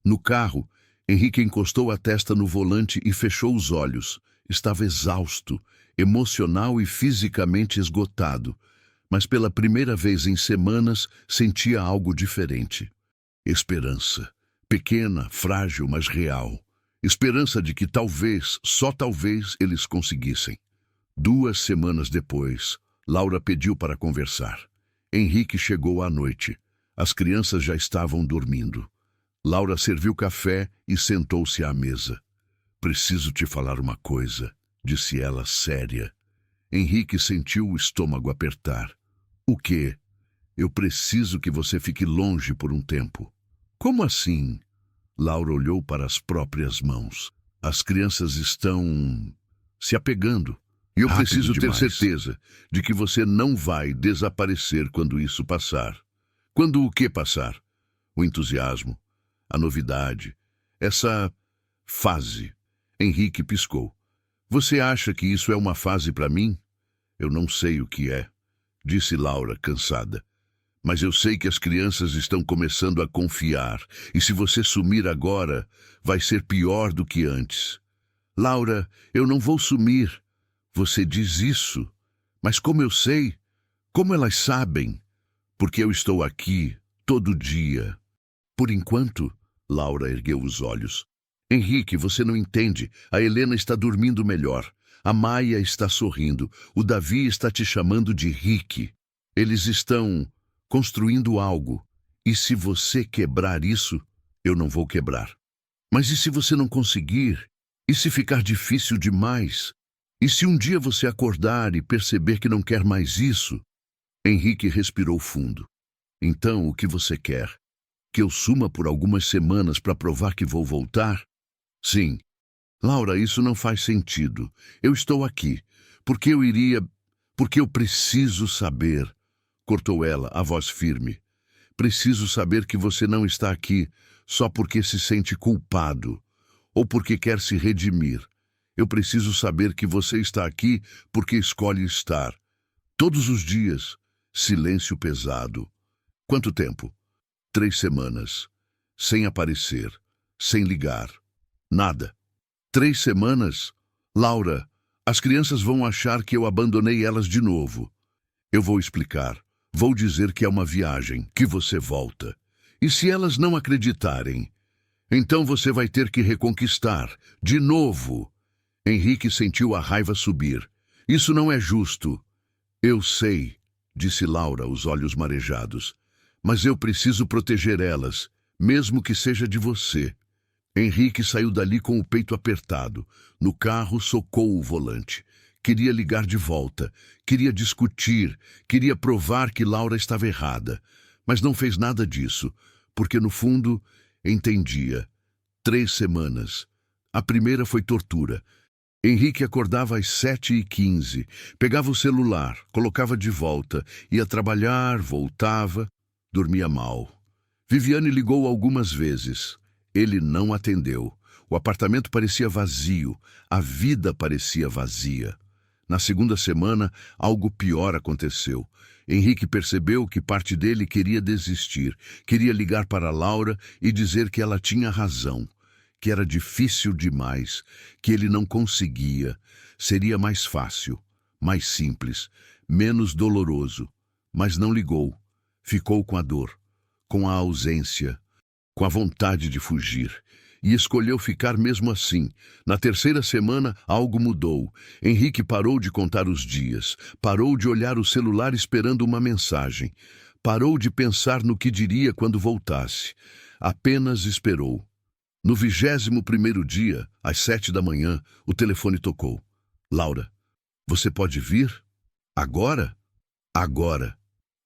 No carro, Henrique encostou a testa no volante e fechou os olhos. Estava exausto, emocional e fisicamente esgotado. Mas pela primeira vez em semanas sentia algo diferente. Esperança. Pequena, frágil, mas real. Esperança de que talvez, só talvez, eles conseguissem. 2 semanas depois, Laura pediu para conversar. Henrique chegou à noite. As crianças já estavam dormindo. Laura serviu café e sentou-se à mesa. Preciso te falar uma coisa, disse ela séria. Henrique sentiu o estômago apertar. O quê? Eu preciso que você fique longe por um tempo. Como assim? Laura olhou para as próprias mãos. As crianças estão se apegando. E eu Rápido preciso ter demais. certeza de que você não vai desaparecer quando isso passar. Quando o que passar? O entusiasmo, a novidade, essa fase. Henrique piscou. Você acha que isso é uma fase para mim? Eu não sei o que é, disse Laura, cansada. Mas eu sei que as crianças estão começando a confiar, e se você sumir agora, vai ser pior do que antes. Laura, eu não vou sumir. Você diz isso, mas como eu sei? Como elas sabem? Porque eu estou aqui, todo dia. Por enquanto, Laura ergueu os olhos. Henrique, você não entende. A Helena está dormindo melhor. A Maia está sorrindo. O Davi está te chamando de Rick. Eles estão construindo algo. E se você quebrar isso, eu não vou quebrar. Mas e se você não conseguir? E se ficar difícil demais? E se um dia você acordar e perceber que não quer mais isso? Henrique respirou fundo. Então, o que você quer? Que eu suma por algumas semanas para provar que vou voltar? Sim. Laura, isso não faz sentido. Eu estou aqui. Porque eu preciso saber. Cortou ela, a voz firme. Preciso saber que você não está aqui só porque se sente culpado ou porque quer se redimir. Eu preciso saber que você está aqui porque escolhe estar. Todos os dias. Silêncio pesado. Quanto tempo? 3 semanas. Sem aparecer. Sem ligar. Nada. 3 semanas? Laura, as crianças vão achar que eu abandonei elas de novo. Eu vou explicar. Vou dizer que é uma viagem, que você volta. E se elas não acreditarem? Então você vai ter que reconquistar. De novo. Henrique sentiu a raiva subir. Isso não é justo. Eu sei, disse Laura, os olhos marejados. Mas eu preciso proteger elas, mesmo que seja de você. Henrique saiu dali com o peito apertado. No carro, socou o volante. Queria ligar de volta. Queria discutir. Queria provar que Laura estava errada. Mas não fez nada disso, porque no fundo, entendia. 3 semanas. A primeira foi tortura. Henrique acordava às 7h15, pegava o celular, colocava de volta, ia trabalhar, voltava, dormia mal. Viviane ligou algumas vezes. Ele não atendeu. O apartamento parecia vazio, a vida parecia vazia. Na segunda semana, algo pior aconteceu. Henrique percebeu que parte dele queria desistir, queria ligar para Laura e dizer que ela tinha razão, que era difícil demais, que ele não conseguia. Seria mais fácil, mais simples, menos doloroso. Mas não ligou. Ficou com a dor, com a ausência, com a vontade de fugir. E escolheu ficar mesmo assim. Na terceira semana, algo mudou. Henrique parou de contar os dias, parou de olhar o celular esperando uma mensagem, parou de pensar no que diria quando voltasse. Apenas esperou. No 21º dia, às 7 da manhã, o telefone tocou. Laura, você pode vir? Agora? Agora.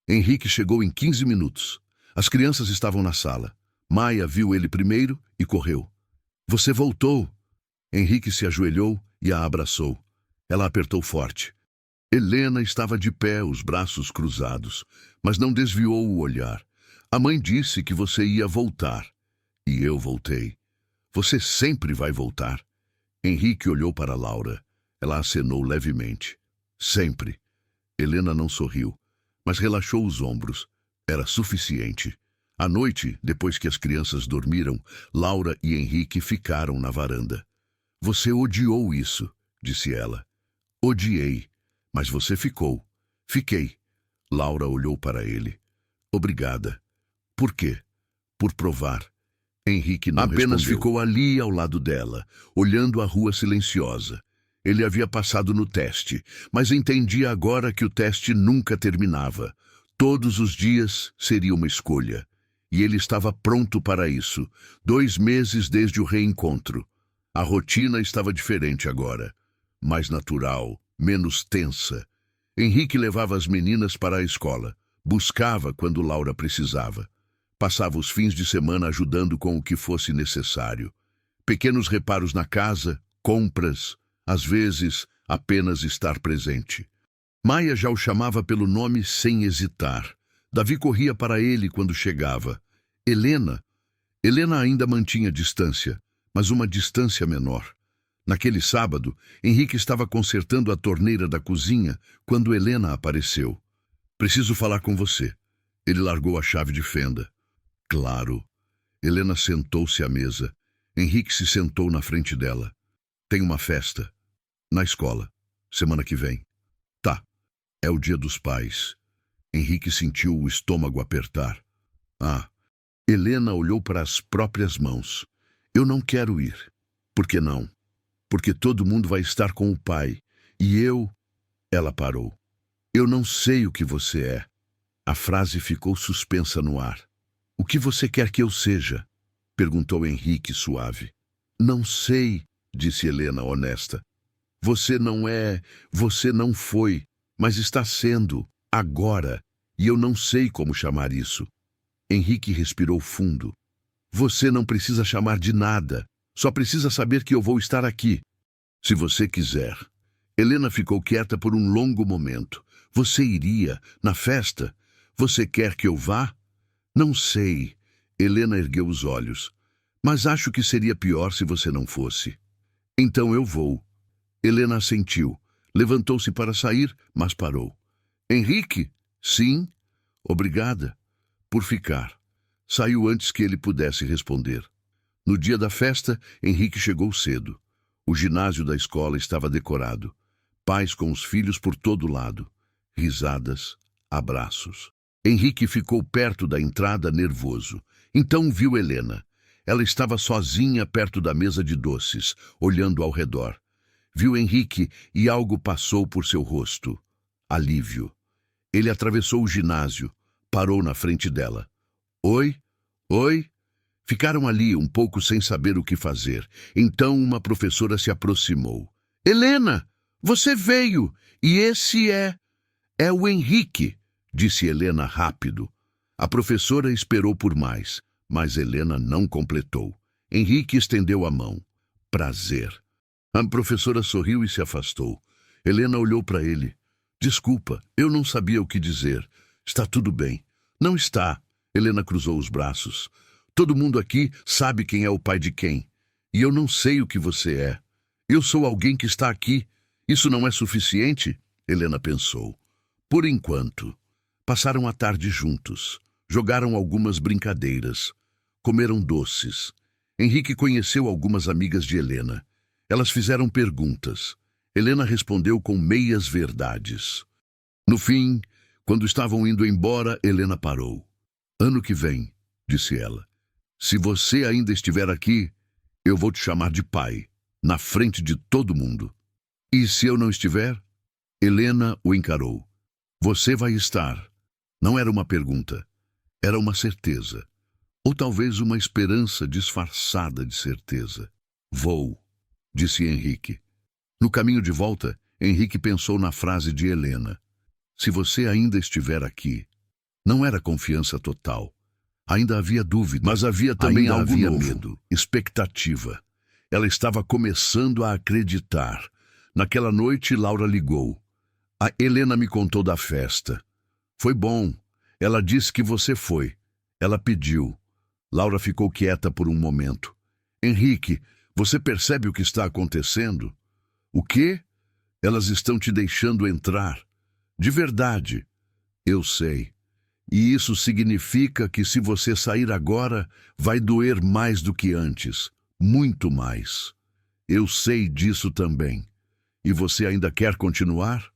Henrique chegou em 15 minutos. As crianças estavam na sala. Maia viu ele primeiro e correu. Você voltou. Henrique se ajoelhou e a abraçou. Ela apertou forte. Helena estava de pé, os braços cruzados, mas não desviou o olhar. A mãe disse que você ia voltar. E eu voltei. Você sempre vai voltar. Henrique olhou para Laura. Ela acenou levemente. Sempre. Helena não sorriu, mas relaxou os ombros. Era suficiente. À noite, depois que as crianças dormiram, Laura e Henrique ficaram na varanda. Você odiou isso, disse ela. Odiei, mas você ficou. Fiquei. Laura olhou para ele. Obrigada. Por quê? Por provar. Henrique não apenas respondeu. Ficou ali ao lado dela, olhando a rua silenciosa. Ele havia passado no teste, mas entendia agora que o teste nunca terminava. Todos os dias seria uma escolha. E ele estava pronto para isso. 2 meses desde o reencontro. A rotina estava diferente agora. Mais natural, menos tensa. Henrique levava as meninas para a escola. Buscava quando Laura precisava. Passava os fins de semana ajudando com o que fosse necessário. Pequenos reparos na casa, compras, às vezes apenas estar presente. Maia já o chamava pelo nome sem hesitar. Davi corria para ele quando chegava. Helena ainda mantinha distância, mas uma distância menor. Naquele sábado, Henrique estava consertando a torneira da cozinha quando Helena apareceu. Preciso falar com você. Ele largou a chave de fenda. Claro. Helena sentou-se à mesa. Henrique se sentou na frente dela. Tem uma festa. Na escola. Semana que vem. Tá. É o Dia dos Pais. Henrique sentiu o estômago apertar. Helena olhou para as próprias mãos. Eu não quero ir. Por que não? Porque todo mundo vai estar com o pai. E eu... Ela parou. Eu não sei o que você é. A frase ficou suspensa no ar. O que você quer que eu seja? Perguntou Henrique suave. Não sei, disse Helena honesta. Você não é, você não foi, mas está sendo, agora, e eu não sei como chamar isso. Henrique respirou fundo. Você não precisa chamar de nada, só precisa saber que eu vou estar aqui. Se você quiser. Helena ficou quieta por um longo momento. Você iria, na festa? Você quer que eu vá? Não sei. Helena ergueu os olhos. Mas acho que seria pior se você não fosse. Então eu vou. Helena assentiu. Levantou-se para sair, mas parou. Henrique? Sim. Obrigada. Por ficar. Saiu antes que ele pudesse responder. No dia da festa, Henrique chegou cedo. O ginásio da escola estava decorado. Pais com os filhos por todo lado. Risadas, abraços. Henrique ficou perto da entrada, nervoso. Então viu Helena. Ela estava sozinha perto da mesa de doces, olhando ao redor. Viu Henrique e algo passou por seu rosto. Alívio. Ele atravessou o ginásio, parou na frente dela. Oi? Oi? Ficaram ali um pouco sem saber o que fazer. Então uma professora se aproximou. Helena, você veio, e esse é o Henrique, disse Helena rápido. A professora esperou por mais, mas Helena não completou. Henrique estendeu a mão. Prazer. A professora sorriu e se afastou. Helena olhou para ele. Desculpa, eu não sabia o que dizer. Está tudo bem. Não está. Helena cruzou os braços. Todo mundo aqui sabe quem é o pai de quem. E eu não sei o que você é. Eu sou alguém que está aqui. Isso não é suficiente? Helena pensou. Por enquanto. Passaram a tarde juntos. Jogaram algumas brincadeiras. Comeram doces. Henrique conheceu algumas amigas de Helena. Elas fizeram perguntas. Helena respondeu com meias verdades. No fim, quando estavam indo embora, Helena parou. Ano que vem, disse ela, se você ainda estiver aqui, eu vou te chamar de pai, na frente de todo mundo. E se eu não estiver? Helena o encarou. Você vai estar. Não era uma pergunta, era uma certeza. Ou talvez uma esperança disfarçada de certeza. Vou, disse Henrique. No caminho de volta, Henrique pensou na frase de Helena. Se você ainda estiver aqui. Não era confiança total. Ainda havia dúvida, mas havia também algo novo. Medo, expectativa. Ela estava começando a acreditar. Naquela noite, Laura ligou. A Helena me contou da festa. Foi bom. Ela disse que você foi. Ela pediu. Laura ficou quieta por um momento. Henrique, você percebe o que está acontecendo? O quê? Elas estão te deixando entrar. De verdade. Eu sei. E isso significa que se você sair agora, vai doer mais do que antes. Muito mais. Eu sei disso também. E você ainda quer continuar?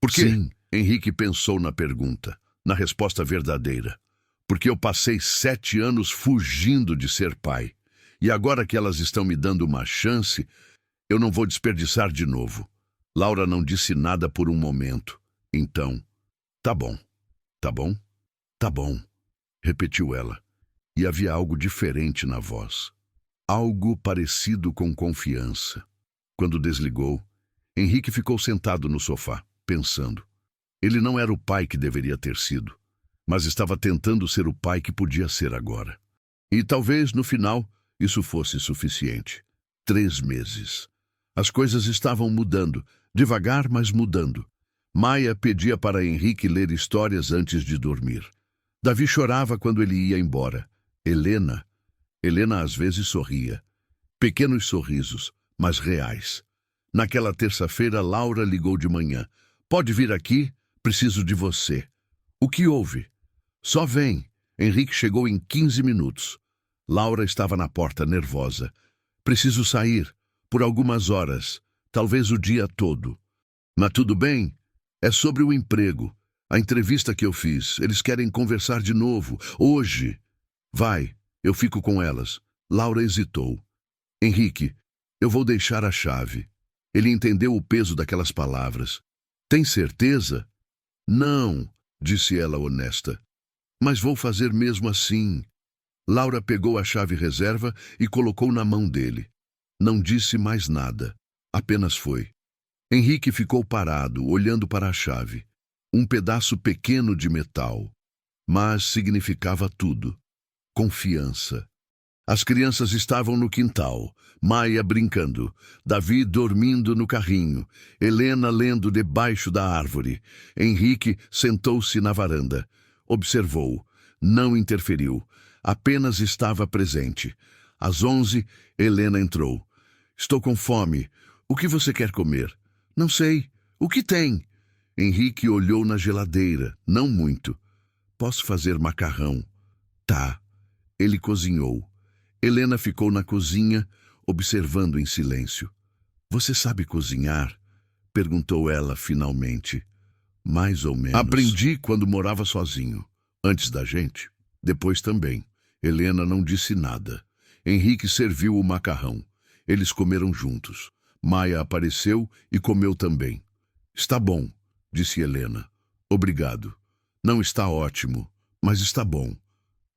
Por quê? Sim, Henrique pensou na pergunta, na resposta verdadeira. Porque eu passei 7 anos fugindo de ser pai. E agora que elas estão me dando uma chance, eu não vou desperdiçar de novo. Laura não disse nada por um momento. Então, tá bom, tá bom, tá bom, repetiu ela. E havia algo diferente na voz. Algo parecido com confiança. Quando desligou, Henrique ficou sentado no sofá, pensando. Ele não era o pai que deveria ter sido, mas estava tentando ser o pai que podia ser agora. E talvez, no final, isso fosse suficiente. 3 meses. As coisas estavam mudando, devagar, mas mudando. Maia pedia para Henrique ler histórias antes de dormir. Davi chorava quando ele ia embora. Helena às vezes sorria. Pequenos sorrisos, mas reais. Naquela terça-feira, Laura ligou de manhã. Pode vir aqui? Preciso de você. O que houve? Só vem. Henrique chegou em 15 minutos. Laura estava na porta, nervosa. Preciso sair. Por algumas horas. Talvez o dia todo. Mas tudo bem? É sobre o emprego. A entrevista que eu fiz. Eles querem conversar de novo. Hoje. Vai. Eu fico com elas. Laura hesitou. Henrique, eu vou deixar a chave. Ele entendeu o peso daquelas palavras. Tem certeza? Não, disse ela honesta. Mas vou fazer mesmo assim. Laura pegou a chave reserva e colocou na mão dele. Não disse mais nada. Apenas foi. Henrique ficou parado, olhando para a chave. Um pedaço pequeno de metal. Mas significava tudo. Confiança. As crianças estavam no quintal, Maia brincando, Davi dormindo no carrinho, Helena lendo debaixo da árvore. Henrique sentou-se na varanda. Observou. Não interferiu. Apenas estava presente. Às 11, Helena entrou. Estou com fome. O que você quer comer? Não sei. O que tem? Henrique olhou na geladeira. Não muito. Posso fazer macarrão? Tá. Ele cozinhou. Helena ficou na cozinha, observando em silêncio. Você sabe cozinhar? Perguntou ela finalmente. Mais ou menos. Aprendi quando morava sozinho. Antes da gente. Depois também. Helena não disse nada. Henrique serviu o macarrão. Eles comeram juntos. Maia apareceu e comeu também. Está bom, disse Helena. Obrigado. Não está ótimo, mas está bom.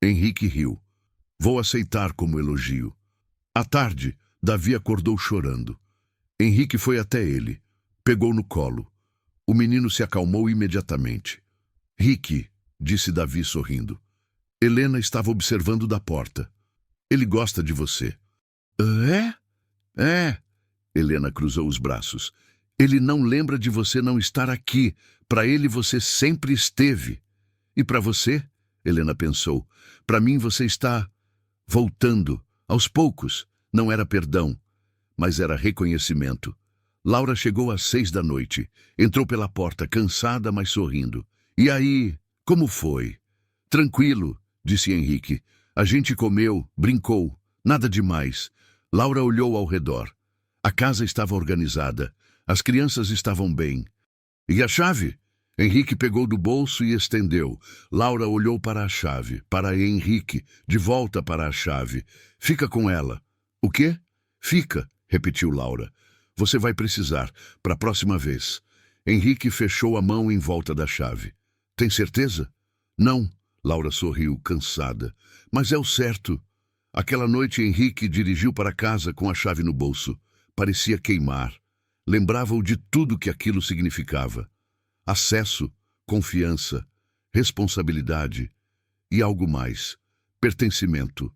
Henrique riu. Vou aceitar como elogio. À tarde, Davi acordou chorando. Henrique foi até ele. Pegou no colo. O menino se acalmou imediatamente. Ricky, disse Davi sorrindo. Helena estava observando da porta. Ele gosta de você. É? É. Helena cruzou os braços. Ele não lembra de você não estar aqui. Para ele você sempre esteve. E para você? Helena pensou. Para mim você está voltando. Aos poucos. Não era perdão, mas era reconhecimento. Laura chegou às 6 da noite. Entrou pela porta, cansada, mas sorrindo. E aí, como foi? Tranquilo, disse Henrique. A gente comeu, brincou, nada demais. Laura olhou ao redor. A casa estava organizada. As crianças estavam bem. E a chave? Henrique pegou do bolso e estendeu. Laura olhou para a chave, para Henrique, de volta para a chave. Fica com ela. O quê? Fica, repetiu Laura. Você vai precisar, para a próxima vez. Henrique fechou a mão em volta da chave. Tem certeza? Não, Laura sorriu, cansada. Mas é o certo. Aquela noite Henrique dirigiu para casa com a chave no bolso. Parecia queimar. Lembrava-o de tudo que aquilo significava. Acesso, confiança, responsabilidade e algo mais. Pertencimento.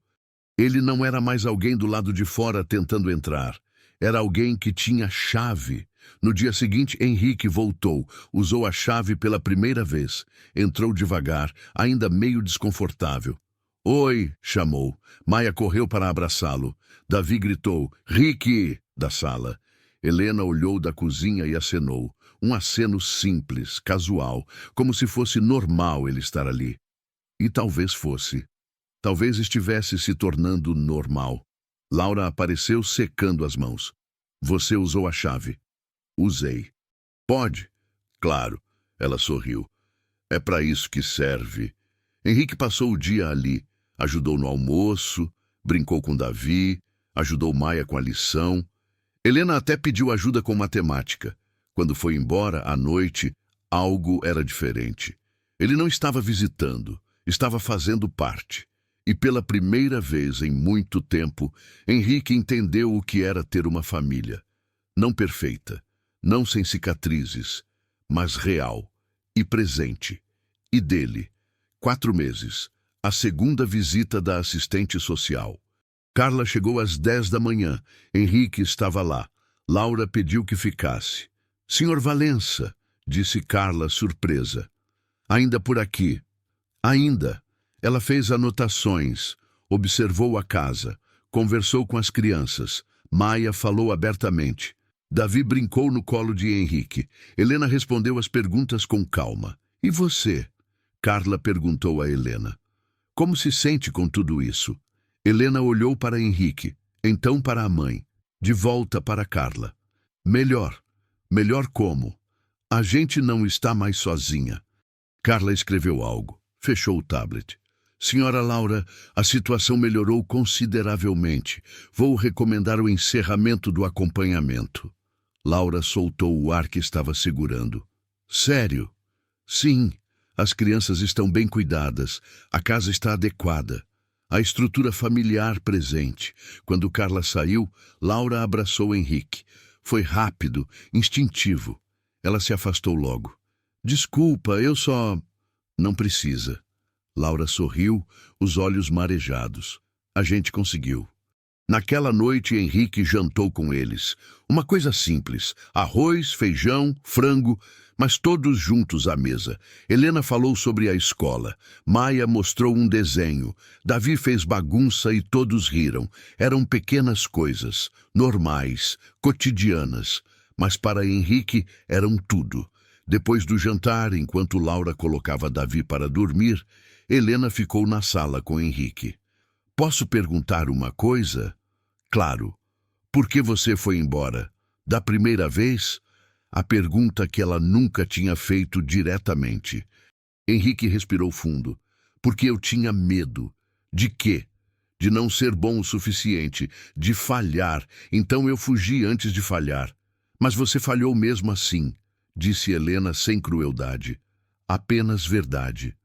Ele não era mais alguém do lado de fora tentando entrar. Era alguém que tinha chave. No dia seguinte, Henrique voltou, usou a chave pela primeira vez. Entrou devagar, ainda meio desconfortável. Oi, chamou. Maia correu para abraçá-lo. Davi gritou, Ricky, da sala. Helena olhou da cozinha e acenou. Um aceno simples, casual, como se fosse normal ele estar ali. E talvez fosse. Talvez estivesse se tornando normal. Laura apareceu secando as mãos. Você usou a chave. Usei. Pode? Claro. Ela sorriu. É para isso que serve. Henrique passou o dia ali. Ajudou no almoço, brincou com Davi, ajudou Maia com a lição. Helena até pediu ajuda com matemática. Quando foi embora, à noite, algo era diferente. Ele não estava visitando, estava fazendo parte. E pela primeira vez em muito tempo, Henrique entendeu o que era ter uma família. Não perfeita, não sem cicatrizes, mas real e presente. E dele, 4 meses, a segunda visita da assistente social. Carla chegou às 10 da manhã. Henrique estava lá. Laura pediu que ficasse. Senhor Valença, disse Carla, surpresa. Ainda por aqui. Ainda. Ela fez anotações, observou a casa, conversou com as crianças. Maia falou abertamente. Davi brincou no colo de Henrique. Helena respondeu as perguntas com calma. E você? Carla perguntou a Helena. Como se sente com tudo isso? Helena olhou para Henrique, então para a mãe, de volta para Carla. Melhor. Melhor como? A gente não está mais sozinha. Carla escreveu algo, fechou o tablet. Senhora Laura, a situação melhorou consideravelmente. Vou recomendar o encerramento do acompanhamento. Laura soltou o ar que estava segurando. Sério? Sim, as crianças estão bem cuidadas, a casa está adequada. A estrutura familiar presente. Quando Carla saiu, Laura abraçou Henrique. Foi rápido, instintivo. Ela se afastou logo. Desculpa, eu só... Não precisa. Laura sorriu, os olhos marejados. A gente conseguiu. Naquela noite, Henrique jantou com eles. Uma coisa simples, arroz, feijão, frango, mas todos juntos à mesa. Helena falou sobre a escola. Maia mostrou um desenho. Davi fez bagunça e todos riram. Eram pequenas coisas, normais, cotidianas, mas para Henrique eram tudo. Depois do jantar, enquanto Laura colocava Davi para dormir, Helena ficou na sala com Henrique. Posso perguntar uma coisa? Claro. Por que você foi embora? Da primeira vez? A pergunta que ela nunca tinha feito diretamente. Henrique respirou fundo. Porque eu tinha medo. De quê? De não ser bom o suficiente, de falhar. Então eu fugi antes de falhar. Mas você falhou mesmo assim, disse Helena sem crueldade. Apenas verdade.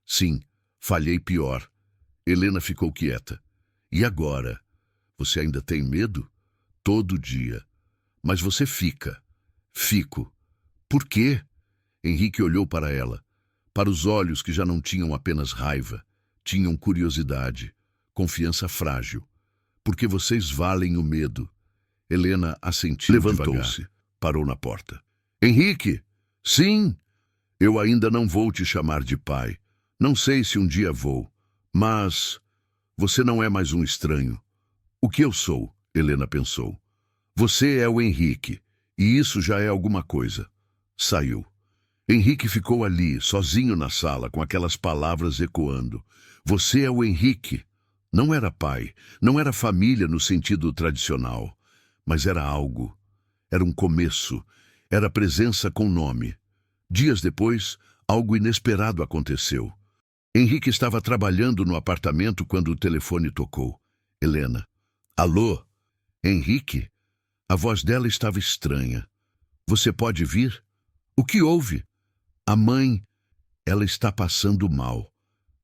Sim, falhei pior. Helena ficou quieta. E agora? Você ainda tem medo? Todo dia. Mas você fica. Fico. Por quê? Henrique olhou para ela. Para os olhos que já não tinham apenas raiva. Tinham curiosidade. Confiança frágil. Porque vocês valem o medo. Helena assentiu. Levantou-se. Parou na porta. Henrique! Sim! Eu ainda não vou te chamar de pai. Não sei se um dia vou. Mas você não é mais um estranho. O que eu sou? Helena pensou. Você é o Henrique. E isso já é alguma coisa. Saiu. Henrique ficou ali, sozinho na sala, com aquelas palavras ecoando. Você é o Henrique. Não era pai, não era família no sentido tradicional, mas era algo. Era um começo, era presença com nome. Dias depois, algo inesperado aconteceu. Henrique estava trabalhando no apartamento quando o telefone tocou. Helena. Alô? Henrique? A voz dela estava estranha. Você pode vir? O que houve? A mãe, ela está passando mal.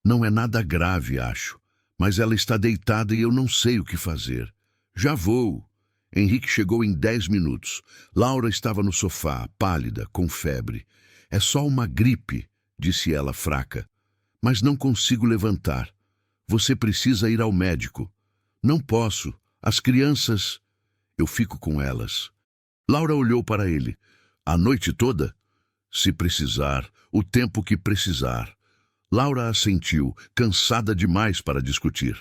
Não é nada grave, acho, mas ela está deitada e eu não sei o que fazer. Já vou. Henrique chegou em 10 minutos. Laura estava no sofá, pálida, com febre. É só uma gripe, disse ela fraca. Mas não consigo levantar. Você precisa ir ao médico. Não posso. As crianças... Eu fico com elas. Laura olhou para ele. A noite toda? Se precisar, o tempo que precisar. Laura assentiu, cansada demais para discutir.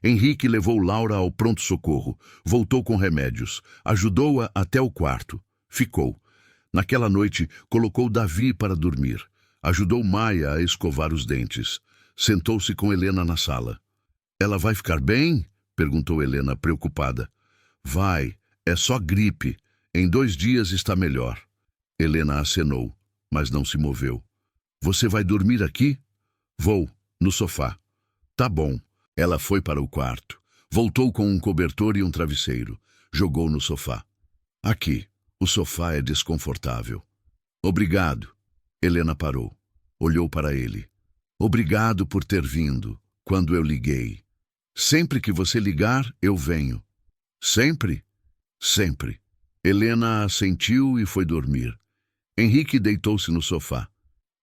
Henrique levou Laura ao pronto-socorro, voltou com remédios, ajudou-a até o quarto. Ficou. Naquela noite, colocou Davi para dormir. Ajudou Maia a escovar os dentes. Sentou-se com Helena na sala. Ela vai ficar bem? Perguntou Helena, preocupada. Vai, é só gripe. Em 2 dias está melhor. Helena acenou, mas não se moveu. Você vai dormir aqui? Vou, no sofá. Tá bom. Ela foi para o quarto. Voltou com um cobertor e um travesseiro. Jogou no sofá. Aqui, o sofá é desconfortável. Obrigado. Helena parou. Olhou para ele. Obrigado por ter vindo, quando eu liguei. Sempre que você ligar, eu venho. Sempre? Sempre. Helena assentiu e foi dormir. Henrique deitou-se no sofá.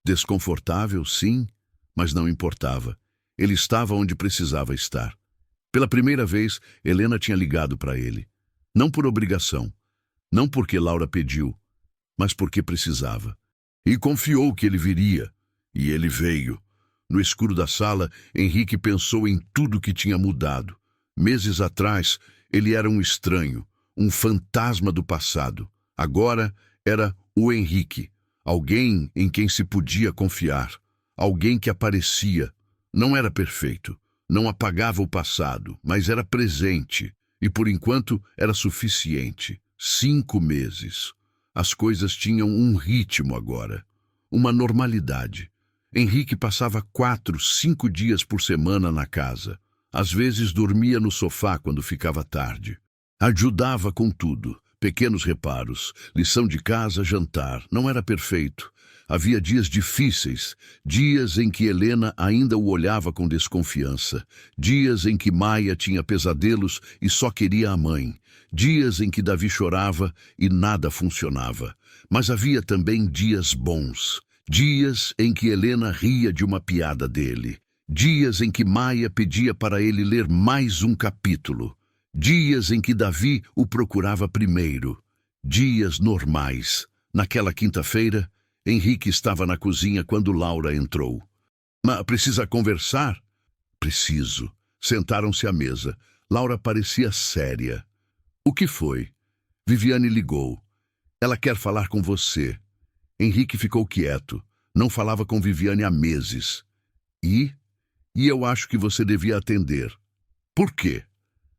Desconfortável, sim, mas não importava. Ele estava onde precisava estar. Pela primeira vez, Helena tinha ligado para ele. Não por obrigação, não porque Laura pediu, mas porque precisava. E confiou que ele viria. E ele veio. No escuro da sala, Henrique pensou em tudo que tinha mudado. Meses atrás, ele era um estranho, um fantasma do passado. Agora era o Henrique, alguém em quem se podia confiar, alguém que aparecia. Não era perfeito, não apagava o passado, mas era presente, e por enquanto era suficiente. 5 meses. As coisas tinham um ritmo agora, uma normalidade. Henrique passava 4, 5 dias por semana na casa. Às vezes dormia no sofá quando ficava tarde. Ajudava com tudo, pequenos reparos, lição de casa, jantar. Não era perfeito. Havia dias difíceis, dias em que Helena ainda o olhava com desconfiança, dias em que Maia tinha pesadelos e só queria a mãe, dias em que Davi chorava e nada funcionava. Mas havia também dias bons, dias em que Helena ria de uma piada dele, dias em que Maia pedia para ele ler mais um capítulo, dias em que Davi o procurava primeiro, dias normais. Naquela quinta-feira, Henrique estava na cozinha quando Laura entrou. Mas precisa conversar? Preciso. Sentaram-se à mesa. Laura parecia séria. O que foi? Viviane ligou. Ela quer falar com você. Henrique ficou quieto. Não falava com Viviane há meses. E eu acho que você devia atender. Por quê?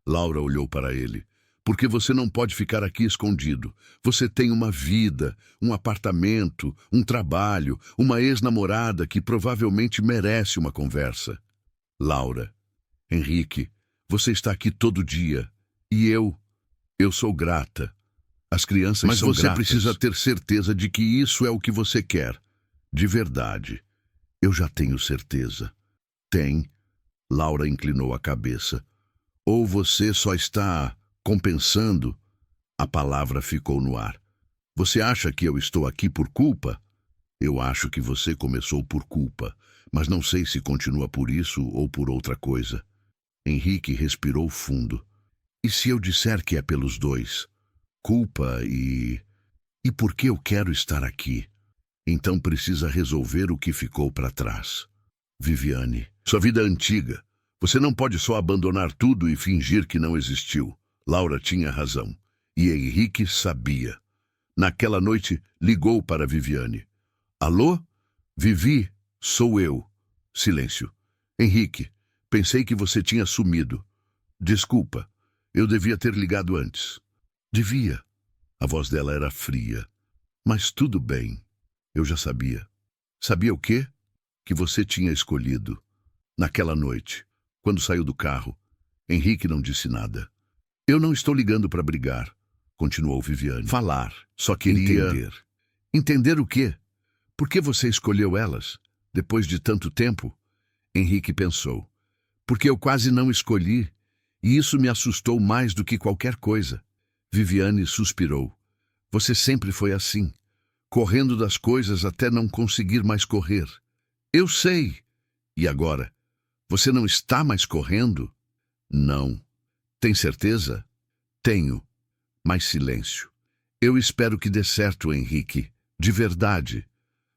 Laura olhou para ele. Porque você não pode ficar aqui escondido. Você tem uma vida, um apartamento, um trabalho, uma ex-namorada que provavelmente merece uma conversa. Laura, Henrique, você está aqui todo dia. E eu sou grata. As crianças são gratas. Mas você precisa ter certeza de que isso é o que você quer. De verdade. Eu já tenho certeza. Tem. Laura inclinou a cabeça. Ou você só está compensando? A palavra ficou no ar. Você acha que eu estou aqui por culpa? Eu acho que você começou por culpa, mas não sei se continua por isso ou por outra coisa. Henrique respirou fundo. E se eu disser que é pelos dois? Culpa e por que eu quero estar aqui? Então precisa resolver o que ficou para trás. Viviane, sua vida é antiga. Você não pode só abandonar tudo e fingir que não existiu. Laura tinha razão. E Henrique sabia. Naquela noite, ligou para Viviane. Alô? Vivi, sou eu. Silêncio. Henrique, pensei que você tinha sumido. Desculpa, eu devia ter ligado antes. Devia. A voz dela era fria. Mas tudo bem. Eu já sabia. Sabia o quê? Que você tinha escolhido. Naquela noite, quando saiu do carro, Henrique não disse nada. Eu não estou ligando para brigar, continuou Viviane. Falar. Só queria... Entender. Entender o quê? Por que você escolheu elas, depois de tanto tempo? Henrique pensou. Porque eu quase não escolhi, e isso me assustou mais do que qualquer coisa. Viviane suspirou. Você sempre foi assim, correndo das coisas até não conseguir mais correr. Eu sei. E agora? Você não está mais correndo? Não. Tem certeza? Tenho. Mas silêncio. Eu espero que dê certo, Henrique. De verdade.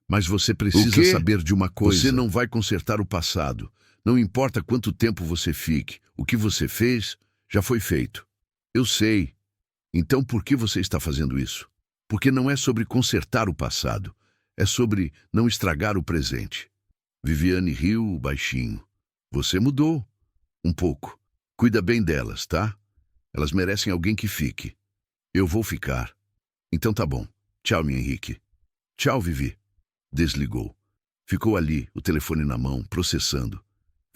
Mas você precisa saber de uma coisa. Você não vai consertar o passado. Não importa quanto tempo você fique. O que você fez, já foi feito. Eu sei. Então por que você está fazendo isso? Porque não é sobre consertar o passado. É sobre não estragar o presente. Viviane riu baixinho. Você mudou. Um pouco. Cuida bem delas, tá? Elas merecem alguém que fique. Eu vou ficar. Então tá bom. Tchau, meu Henrique. Tchau, Vivi. Desligou. Ficou ali, o telefone na mão, processando.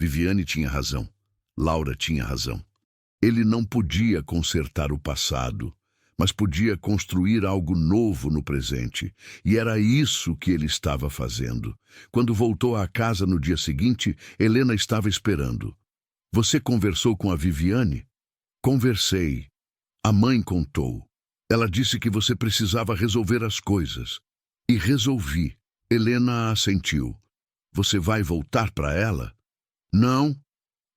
Viviane tinha razão. Laura tinha razão. Ele não podia consertar o passado, mas podia construir algo novo no presente. E era isso que ele estava fazendo. Quando voltou à casa no dia seguinte, Helena estava esperando. Você conversou com a Viviane? Conversei. A mãe contou. Ela disse que você precisava resolver as coisas. E resolvi. Helena assentiu. Você vai voltar para ela? Não.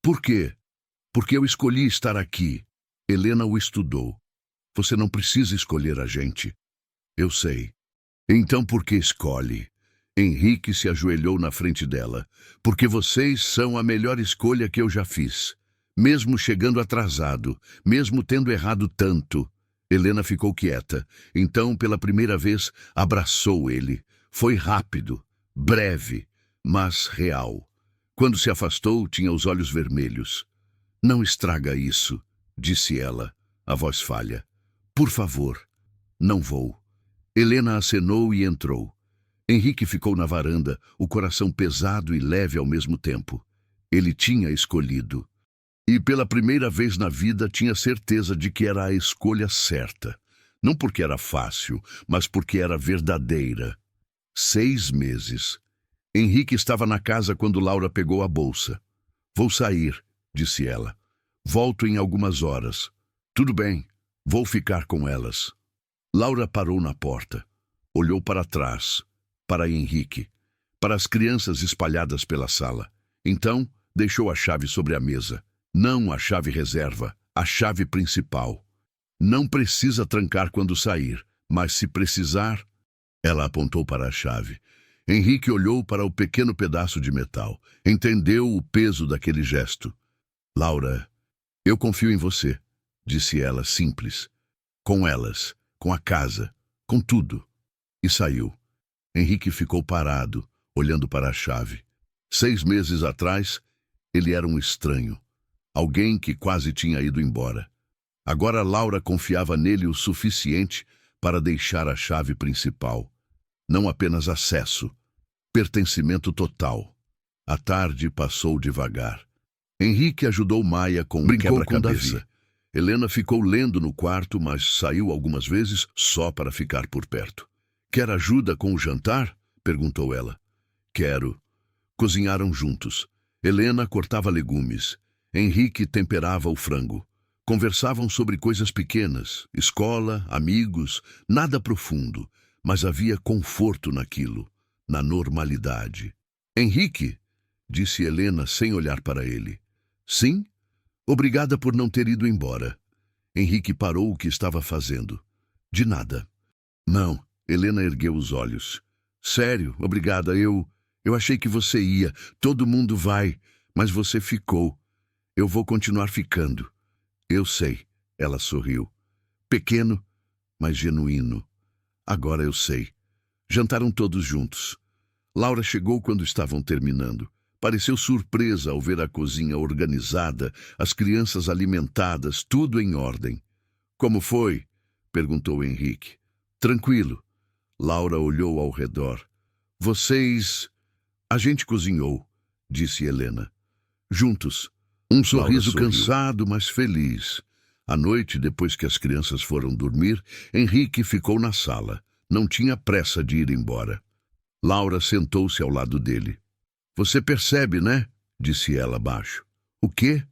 Por quê? Porque eu escolhi estar aqui. Helena o estudou. Você não precisa escolher a gente. Eu sei. Então por que escolhe? Henrique se ajoelhou na frente dela. Porque vocês são a melhor escolha que eu já fiz. Mesmo chegando atrasado, mesmo tendo errado tanto. Helena ficou quieta. Então, pela primeira vez, abraçou ele. Foi rápido, breve, mas real. Quando se afastou, tinha os olhos vermelhos. Não estraga isso, disse ela, a voz falha. Por favor. Não vou. Helena acenou e entrou. Henrique ficou na varanda, o coração pesado e leve ao mesmo tempo. Ele tinha escolhido. E pela primeira vez na vida tinha certeza de que era a escolha certa. Não porque era fácil, mas porque era verdadeira. 6 meses. Henrique estava na casa quando Laura pegou a bolsa. Vou sair, disse ela. Volto em algumas horas. Tudo bem, vou ficar com elas. Laura parou na porta. Olhou para trás, para Henrique, para as crianças espalhadas pela sala. Então, deixou a chave sobre a mesa. Não a chave reserva, a chave principal. Não precisa trancar quando sair, mas se precisar... Ela apontou para a chave. Henrique olhou para o pequeno pedaço de metal. Entendeu o peso daquele gesto. Laura, eu confio em você, disse ela, simples. Com elas, com a casa, com tudo. E saiu. Henrique ficou parado, olhando para a chave. 6 meses atrás, ele era um estranho. Alguém que quase tinha ido embora. Agora Laura confiava nele o suficiente para deixar a chave principal. Não apenas acesso, pertencimento total. A tarde passou devagar. Henrique ajudou Maia com um quebra-cabeça. Helena ficou lendo no quarto, mas saiu algumas vezes só para ficar por perto. Quer ajuda com o jantar? Perguntou ela. Quero. Cozinharam juntos. Helena cortava legumes. Henrique temperava o frango. Conversavam sobre coisas pequenas, escola, amigos, nada profundo, mas havia conforto naquilo, na normalidade. Henrique, disse Helena sem olhar para ele. Sim? Obrigada por não ter ido embora. Henrique parou o que estava fazendo. De nada. Não, Helena ergueu os olhos. Sério, obrigada, eu achei que você ia. Todo mundo vai, mas você ficou. Eu vou continuar ficando. Eu sei, ela sorriu. Pequeno, mas genuíno. Agora eu sei. Jantaram todos juntos. Laura chegou quando estavam terminando. Pareceu surpresa ao ver a cozinha organizada, as crianças alimentadas, tudo em ordem. Como foi? Perguntou Henrique. Tranquilo. Laura olhou ao redor. Vocês... A gente cozinhou, disse Helena. Juntos. Um sorriso cansado, mas feliz. À noite, depois que as crianças foram dormir, Henrique ficou na sala. Não tinha pressa de ir embora. Laura sentou-se ao lado dele. Você percebe, né? Disse ela baixo. O quê?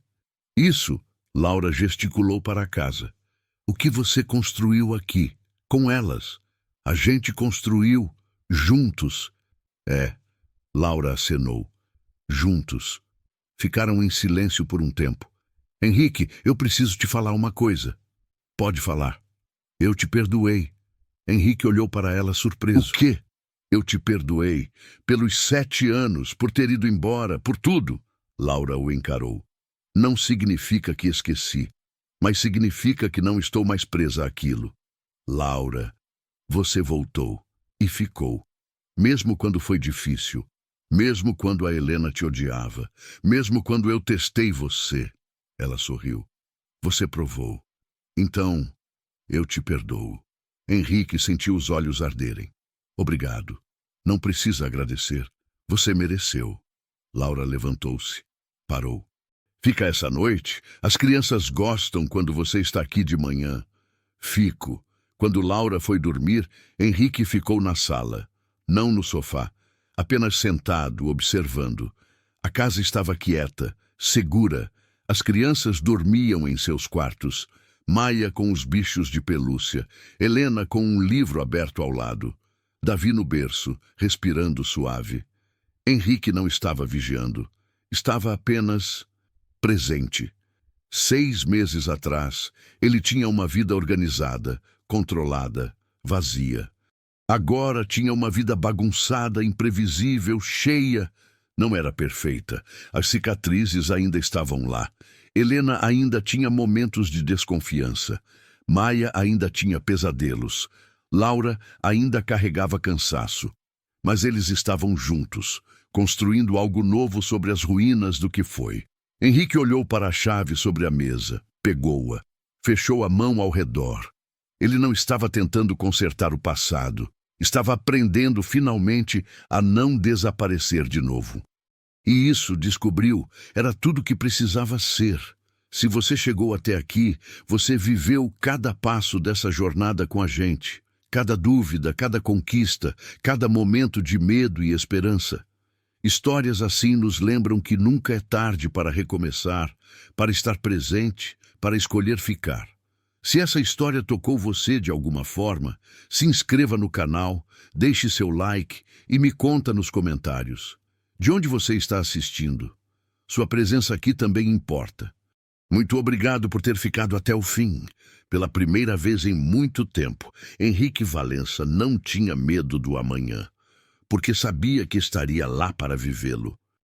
Isso, Laura gesticulou para a casa. O que você construiu aqui, com elas. A gente construiu, juntos. É, Laura acenou. Juntos. Ficaram em silêncio por um tempo. Henrique, eu preciso te falar uma coisa. Pode falar. Eu te perdoei. Henrique olhou para ela surpreso. O quê? Eu te perdoei. Pelos 7 anos, por ter ido embora, por tudo. Laura o encarou. Não significa que esqueci, mas significa que não estou mais presa àquilo. Laura, você voltou e ficou. Mesmo quando foi difícil. Mesmo quando a Helena te odiava. Mesmo quando eu testei você. Ela sorriu. Você provou. Então, eu te perdoo. Henrique sentiu os olhos arderem. Obrigado. Não precisa agradecer. Você mereceu. Laura levantou-se. Parou. Fica essa noite? As crianças gostam quando você está aqui de manhã. Fico. Quando Laura foi dormir, Henrique ficou na sala. Não no sofá. Apenas sentado, observando. A casa estava quieta, segura. As crianças dormiam em seus quartos. Maia com os bichos de pelúcia. Helena com um livro aberto ao lado. Davi no berço, respirando suave. Henrique não estava vigiando. Estava apenas presente. 6 meses atrás, ele tinha uma vida organizada, controlada, vazia. Agora tinha uma vida bagunçada, imprevisível, cheia. Não era perfeita. As cicatrizes ainda estavam lá. Helena ainda tinha momentos de desconfiança. Maia ainda tinha pesadelos. Laura ainda carregava cansaço. Mas eles estavam juntos, construindo algo novo sobre as ruínas do que foi. Henrique olhou para a chave sobre a mesa, pegou-a, fechou a mão ao redor. Ele não estava tentando consertar o passado. Estava aprendendo finalmente a não desaparecer de novo. E isso, descobriu, era tudo o que precisava ser. Se você chegou até aqui, você viveu cada passo dessa jornada com a gente. Cada dúvida, cada conquista, cada momento de medo e esperança. Histórias assim nos lembram que nunca é tarde para recomeçar, para estar presente, para escolher ficar. Se essa história tocou você de alguma forma, se inscreva no canal, deixe seu like e me conta nos comentários. De onde você está assistindo? Sua presença aqui também importa. Muito obrigado por ter ficado até o fim. Pela primeira vez em muito tempo, Henrique Valença não tinha medo do amanhã, porque sabia que estaria lá para vivê-lo.